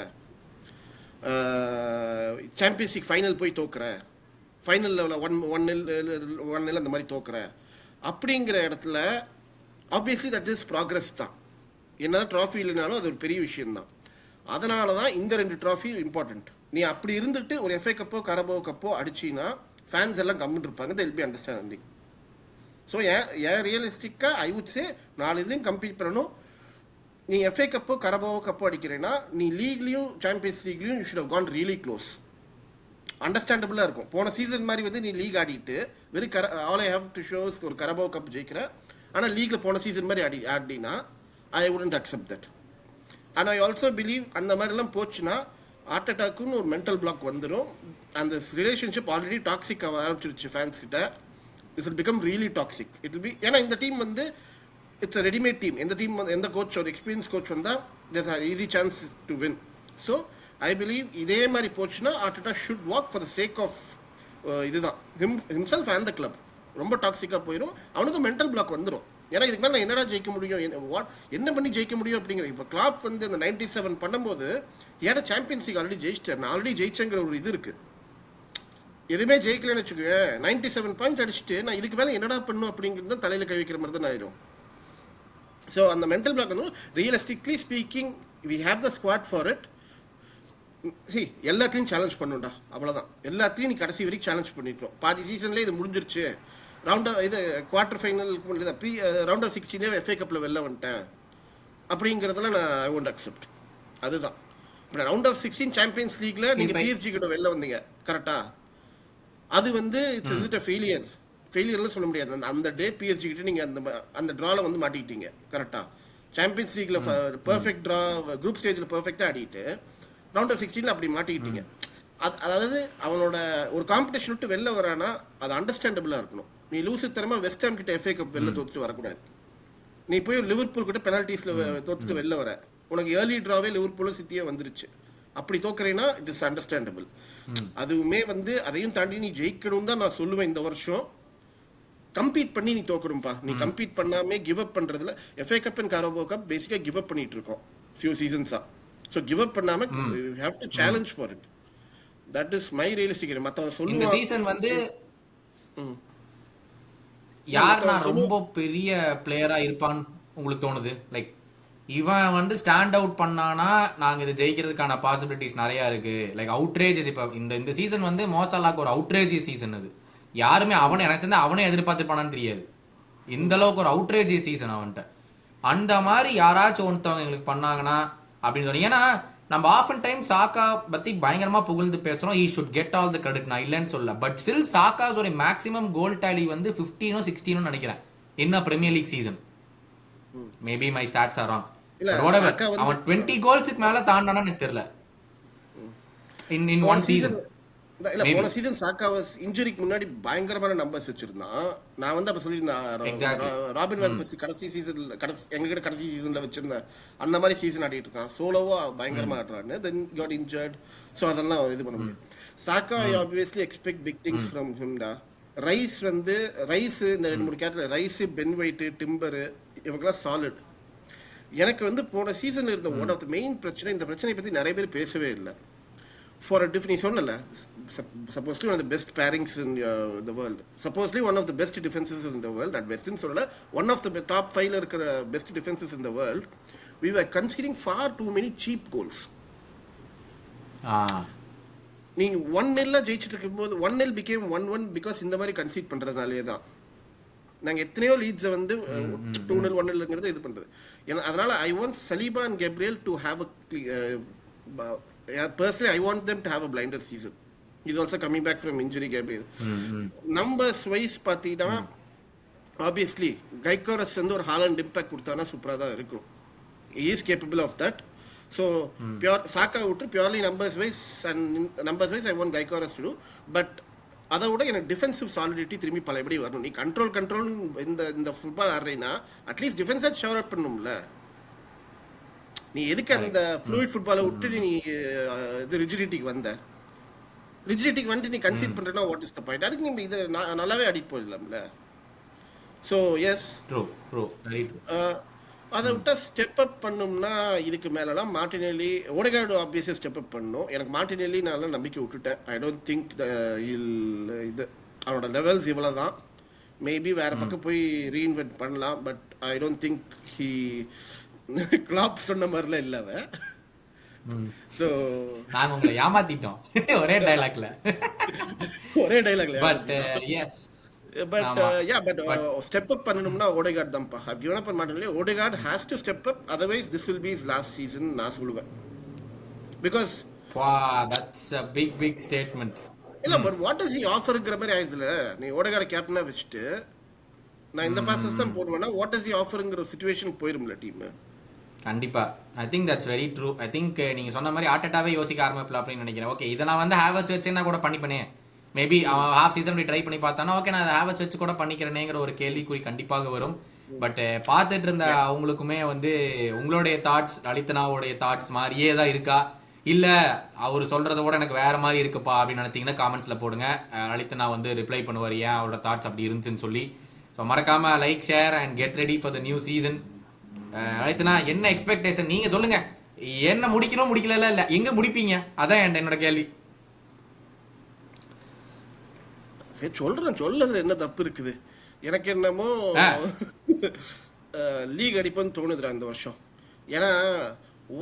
A: சாம்பியன்ஸ் லீக் ஃபைனல் போய் தோக்குற, ஃபைனலில் 1-0 அந்த மாதிரி தோக்குற அப்படிங்கிற இடத்துல ஆப்வியஸ்லி தட் இஸ் ப்ராக்ரஸ் தான். என்னதான் ட்ராஃபி இல்லைனாலும் அது ஒரு பெரிய விஷயம்தான். அதனால தான் இந்த 2 ட்ராஃபி இம்பார்ட்டண்ட். நீ அப்படி இருந்துட்டு ஒரு FA கப்போ கரபோ கப்போ அடிச்சின்னா ஃபேன்ஸ் எல்லாம் கம்மிட்டு இருப்பாங்க, தெல் பி அண்டர்ஸ்டாண்டிங். ஸோ ஏன் ரியலிஸ்டிக்காக ஐ வுட் சே 4 இதுலையும் கம்ப்ளீட் பண்ணணும். நீ FA கப்போ கரபாவோ கப்போ அடிக்கிறேன்னா நீ லீக்லையும் சாம்பியன்ஸ் லீக்லையும் you should have gone really close. அண்டர்ஸ்டாண்டபிளாக இருக்கும். போன சீசன் மாதிரி வந்து நீ லீக் ஆடிட்டு வெறும் all I have to shows ஒரு கரபாவோ கப் ஜெயிக்கிற, ஆனால் லீக்கில் போன சீசன் மாதிரி ஆடினா ஐ wouldn't accept that. And I also believe அந்த மாதிரிலாம் போச்சுன்னா ஹார்ட் அட்டாக்குன்னு ஒரு மென்டல் பிளாக் வந்துடும். அந்த ரிலேஷன்ஷிப் ஆல்ரெடி டாக்ஸிக் ஆரம்பிச்சிருச்சு ஃபேன்ஸ் கிட்ட. This will become really toxic. It will be ஏன்னா இந்த டீம் வந்து இட்ஸ் அ ரெடிமேட் டீம். எந்த டீம் எந்த கோச் ஒரு எக்ஸ்பீரியன்ஸ் கோச் வந்தால் there's an easy chance to win. So I believe இதே மாதிரி போச்சுன்னா Arteta should walk for the sake of இதுதான் himself and the club. ரொம்ப டாக்ஸிக்காக போயிடும், அவனுக்கு மென்டல் பிளாக் வந்துடும். ஏன்னா இதுக்கு மேலே நான் என்னடா ஜெயிக்க முடியும், என்ன பண்ணி ஜெயிக்க முடியும் அப்படிங்கிற. இப்போ கிளாப் வந்து அந்த 97 பண்ணும்போது ஏன்னா சாம்பியன்ஸ் லீக் ஆல்ரெடி ஜெயிச்சிட்டார், நான் ஆல்ரெடி ஜெயிச்சேங்கிற ஒரு இது இருக்குது. எதுவுமே ஜெயிக்கலன்னு வச்சுக்கோங்க, 97 பாயிண்ட் அடிச்சுட்டு நான் இதுக்கு மேலே என்னடா பண்ணும் அப்படிங்கிறது தான் தலையில் கை வைக்கிற மாதிரி தான் ஆயிடும். ஸோ அந்த மென்டல் பிளாக் வந்து realistically speaking we have the squad for it. எல்லாத்தையும் சேலஞ்ச் பண்ணுண்டா, அவ்வளோதான். எல்லாத்தையும் நீ கடைசி வரைக்கும் சேலஞ்ச் பண்ணிட்டோம். பாதி சீசன்லேயே இது முடிஞ்சிருச்சு, இது quarter final round of 16 FA கப்பில் வெளில வந்துட்டேன் அப்படிங்கிறதுல நான் ஐ ஒன்ட் அக்செப்ட். அதுதான் இப்போ ரவுண்ட் ஆஃப் 16 சாம்பியன்ஸ் லீக்ல நீங்கள் PSG கிட்ட வெளில வந்தீங்க கரெக்டாக. அது வந்து இட்ஸ் அ ஃபெயிலியர்லாம் சொல்ல முடியாது. அந்த டே PSG கிட்ட நீங்கள் அந்த ட்ராவில் வந்து மாட்டிக்கிட்டீங்க கரெக்டாக. சாம்பியன்ஸ் லீக்ல பர்ஃபெக்ட் ட்ரா, குரூப் ஸ்டேஜில் பர்ஃபெக்டாக ஆடிட்டு ரவுண்ட் ஆஃப் 16 அப்படி மாட்டிக்கிட்டீங்க. அதாவது அவனோட ஒரு காம்படிஷன் விட்டு வெளில வரானா அது அண்டர்ஸ்டாண்டபிளாக இருக்கணும். நீ லூசு தரமா வெஸ்ட் ஹாம் கிட்ட FA கப் வெளில தோத்துட்டு வரக்கூடாது. நீ போய் லிவர்பூல் கிட்ட பெனால்டிஸில் தோத்துட்டு வெளில வர, உனக்கு ஏர்லி ட்ராவே லிவர்பூலும் சிட்டியே வந்துருச்சு. அப்படி தோக்குறேன்னா இட் இஸ் அண்டர்ஸ்டாண்டபிள். அதுவுமே வந்து அதையும் தாண்டி நீ ஜெயிக்கணும் தான் நான் சொல்லுவேன். இந்த வருஷம் கம்பீட் பண்ணி நீ தோக்கணும்பா. நீ கம்பீட் பண்ணாமே கிவ் அப் பண்றதுல FA கப் அண்ட் காரபோ கப் பேசிக்கா கிவ் அப் பண்ணிட்டு இருக்கோம் ஃபியூ சீசன்ஸா. ஸோ கிவ் அப் பண்ணாம you have to challenge for it. That is my realistic. மற்றவங்க சொல்லுவாங்க
B: இந்த சீசன் வந்து யாருன்னா ரொம்ப பெரிய பிளேயரா இருப்பான்னு உங்களுக்கு தோணுது? லைக் இவன் வந்து ஸ்டாண்ட் அவுட் பண்ணானா நாங்க இது ஜெயிக்கிறதுக்கான பாசிபிலிட்டிஸ் நிறைய இருக்கு. Like outrageous. இப்போ இந்த சீசன் வந்து மோசாலாக்கு ஒரு அவுட்ரேஜியஸ் சீசன். அது யாருமே எனக்கு தெரிஞ்சு அவனே எதிர்பார்த்துப்பானான்னு தெரியாது. இந்த அளவுக்கு ஒரு அவுட்ரேஜியஸ் சீசன் அவன்கிட்ட. அந்த மாதிரி யாராச்சும் ஒருத்தவங்க எங்களுக்கு பண்ணாங்கன்னா அப்படின்னு சொல்லி. ஏன்னா நம்ம ஆஃப் அண்ட் டைம் சாக்கா பத்தி பயங்கரமா புகழ்ந்து பேசுறோம். He should get all the credit, நான் இல்லைன்னு சொல்ல. பட் ஸ்டில் சாக்காஸோட மேக்ஸிமம் கோல் டேலி வந்து 15 or 16 நினைக்கிறேன் என்ன premier league season. Maybe my stats are wrong. அவன் 20 கோல்ஸ்க்கு மேல தாண்டானு எனக்கு தெரியல இன் ஒன் சீசன்.
A: இல்ல போன சீசன் சாக்கா இன்ஜுரிக்கு முன்னாடி பயங்கரமான நம்பர்ஸ் வச்சிருந்தான். நான் வந்து அப்ப சொல்லியிருந்தேன் ராபின் வான் பெர்சி கடைசி சீசன்ல எங்ககிட்ட கடைசி சீசன்ல வச்சிருந்தேன் அந்த மாதிரி சீசன் ஆடிட்டு இருக்கான். சோலோவா பயங்கரமா ஆடுறான்னு. Then got injured. ஸோ அதெல்லாம் இது பண்ண முடியும். Saka obviously expect big things from ஹிம்டா. ரைஸ் இந்த 2-3 character Rice, Ben White, Timber இவங்கெல்லாம் சாலிட். எனக்கு வந்து போன சீசன்ல இருந்த ஒன் ஆஃப் த மெயின் பிரச்சனை, இந்த பிரச்சனையை பத்தி நிறைய பேர் பேசவே இல்லை. For a different, சொன்னல supposedly one of the best pairings in the world, supposedly one of the best defenses in the world at best in சொல்லல, one of the top 5 இருக்கிற best defenses in the world, we were conceding far too many cheap goals. நீங்க 1-0 ஜெயிச்சிட்டு இருக்கும்போது 1-0 became 1-1 because இந்த மாதிரி கன்சீட் பண்றதுனாலே தான் நாங்க எத்தனையோ லீட்ஸை வந்து 2-0 1-0ங்கிறது இது பண்றது. ஏன்னா அதனால I want Saliba and Gabriel to have personally I want them to have a blinder season. He's also coming back from injury, Gabriel. Numbers wise பாத்தீங்கன்னா obviously கைக்கோரஸ் வந்து ஒரு ஹாலண்ட் இம்பாக்ட் கொடுத்தானா சூப்பரா தான் இருக்கும். He is capable of that. So pure சாக்கா விட்டு purely numbers wise I want கைக்கோரஸ் to do. But அதை விட எனக்கு டிஃபென்சிவ் சாலிடிட்டி திரும்பி பழையபடி வரணும். நீ கண்ட்ரோல் இந்த ஃபுட்பால் ஆடுறீங்கன்னா அட்லீஸ்ட் டிஃபென்ஸை ஷோர் அப் பண்ணணும்ல. நீ எதுக்கு அந்த ஃப்ளூயிட் ஃபுட்பாலை விட்டு நீ இது ரிஜிடிட்டிக்கு வந்து நீ கன்சீட் பண்றேன்னா வாட் இஸ் த பாயிண்ட்? அதுக்கு நீ இது நல்லாவே அடிட்டு போயிடலாம்ல. ஸோ எஸ் அதை விட்டா ஸ்டெப் அப் பண்ணோம்னா இதுக்கு மேலலாம் மார்டினெல்லி, ஓடேகார்டு ஆப்வியஸாக ஸ்டெப் அப் பண்ணணும். எனக்கு மார்டினெல்லி நான் நம்பிக்கை விட்டுட்டேன். ஐ டோன்ட் திங்க் இது அவனோட லெவல்ஸ் இவ்வளோ தான். மேபி வேற பக்கம் போய் ரீஇன்வென்ட் பண்ணலாம். But I don't think he Klopp சொன்ன மாதிரிலாம் இல்ல அவன். சோ
B: நாங்க உங்களை ஏமாத்திட்டோம் ஒரே டயலாக்ல. But yes
A: but step up பண்ணனும்னா ஓடேகார்ட் தான்ப்பா. கிவன் அப் பண்ண மாட்டேன்ல. Odegaard has to step up, otherwise this will be his last season நான் சொல்லுவேன். because
B: that's a big statement.
A: இல்ல பட் வாட் டஸ் ஹி ஆஃபர்ங்கற மாதிரி ஆயிடுதுல. நீ ஓடேகார்ட் கேப்டனா வச்சிட்டு நான் இந்த பாசஸ் தான் போடுவேன்னா வாட் டஸ் ஹி ஆஃபர்ங்கற சிச்சுவேஷன் போயிரும்ல டீம்.
B: கண்டிப்பா I think that's very true. I think நீங்க சொன்ன மாதிரி ஆர்டெட்டாவே யோசிக்க ஆரம்பிப்பல அப்படின்னு நினைக்கிறேன். ஓகே இதை நான் வந்து ஹேவர்ட்ஸ் வச்சேன்னா கூட பண்ணிப்பனே. மேபி அவன் ஹாஃப் சீசன் ட்ரை பண்ணி பார்த்தானா ஓகே நான் ஹேவர்ட்ஸ் வச்சு கூட பண்ணிக்கிறேனேங்கிற ஒரு கேள்விக்குறி கண்டிப்பாக வரும். பட் பார்த்துட்டு இருந்த அவங்களுக்குமே வந்து உங்களுடைய தாட்ஸ் லலிதனாவுடைய தாட்ஸ் மாதிரியே தான் இருக்கா, இல்ல அவர் சொல்றத விட எனக்கு வேற மாதிரி இருக்குப்பா அப்படின்னு நினைச்சீங்கன்னா காமெண்ட்ஸ்ல போடுங்க. லலிதனா வந்து ரிப்ளை பண்ணுவார் ஏன் அவரோட தாட்ஸ் அப்படி இருந்துச்சுன்னு சொல்லி. ஸோ மறக்காம like, share and get ready for the new season. லலிதனா என்ன எக்ஸ்பெக்டேஷன் நீங்க சொல்லுங்க. என்ன முடிக்கணும் முடிக்கல இல்ல எங்க முடிப்பீங்க? அதான் என்னோட கேள்வி.
A: சரி சொல்றதுல என்ன தப்பு இருக்குது? எனக்கு என்னமோ லீக் அடிப்போன்னு தோணுதுடா இந்த வருஷம். ஏன்னா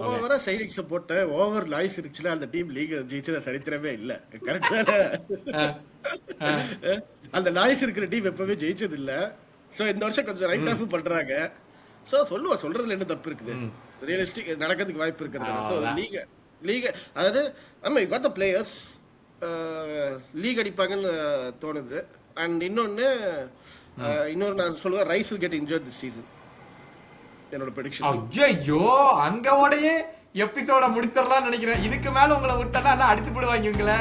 A: ஓவரா சைடிக்ஸை போட்ட ஓவர் லாய்ஸ் இருந்துச்சுன்னா அந்த டீம் லீக் ஜெயிச்சத சரித்திரமே இல்லை. கரெக்ட் தானே? அந்த நாய்ஸ் இருக்கிற டீம் எப்பவுமே ஜெயிச்சது இல்லை. ஸோ இந்த வருஷம் கொஞ்சம் ரைட் ஆஃப் பண்றாங்க. ஸோ சொல்றதுல என்ன தப்பு இருக்குது? ரியலிஸ்டிக் நடக்கிறதுக்கு வாய்ப்பு இருக்கிறது. ஸோ லீக் அதாவது ஆமா you got the players league அடிப்பாங்கன்னு தோணுது. அண்ட் இன்னொரு நான் சொல்லுவேன் Rice will get injured this season. என்னோட ப்ரெடிக்ஷன்.
B: ஐயோ அங்க ஓடையே எபிசோட முடிச்சிடலாம்னு நினைக்கிறேன். இதுக்கு மேல உங்களை விட்டா அடிச்சு போடுவாங்க உங்களை.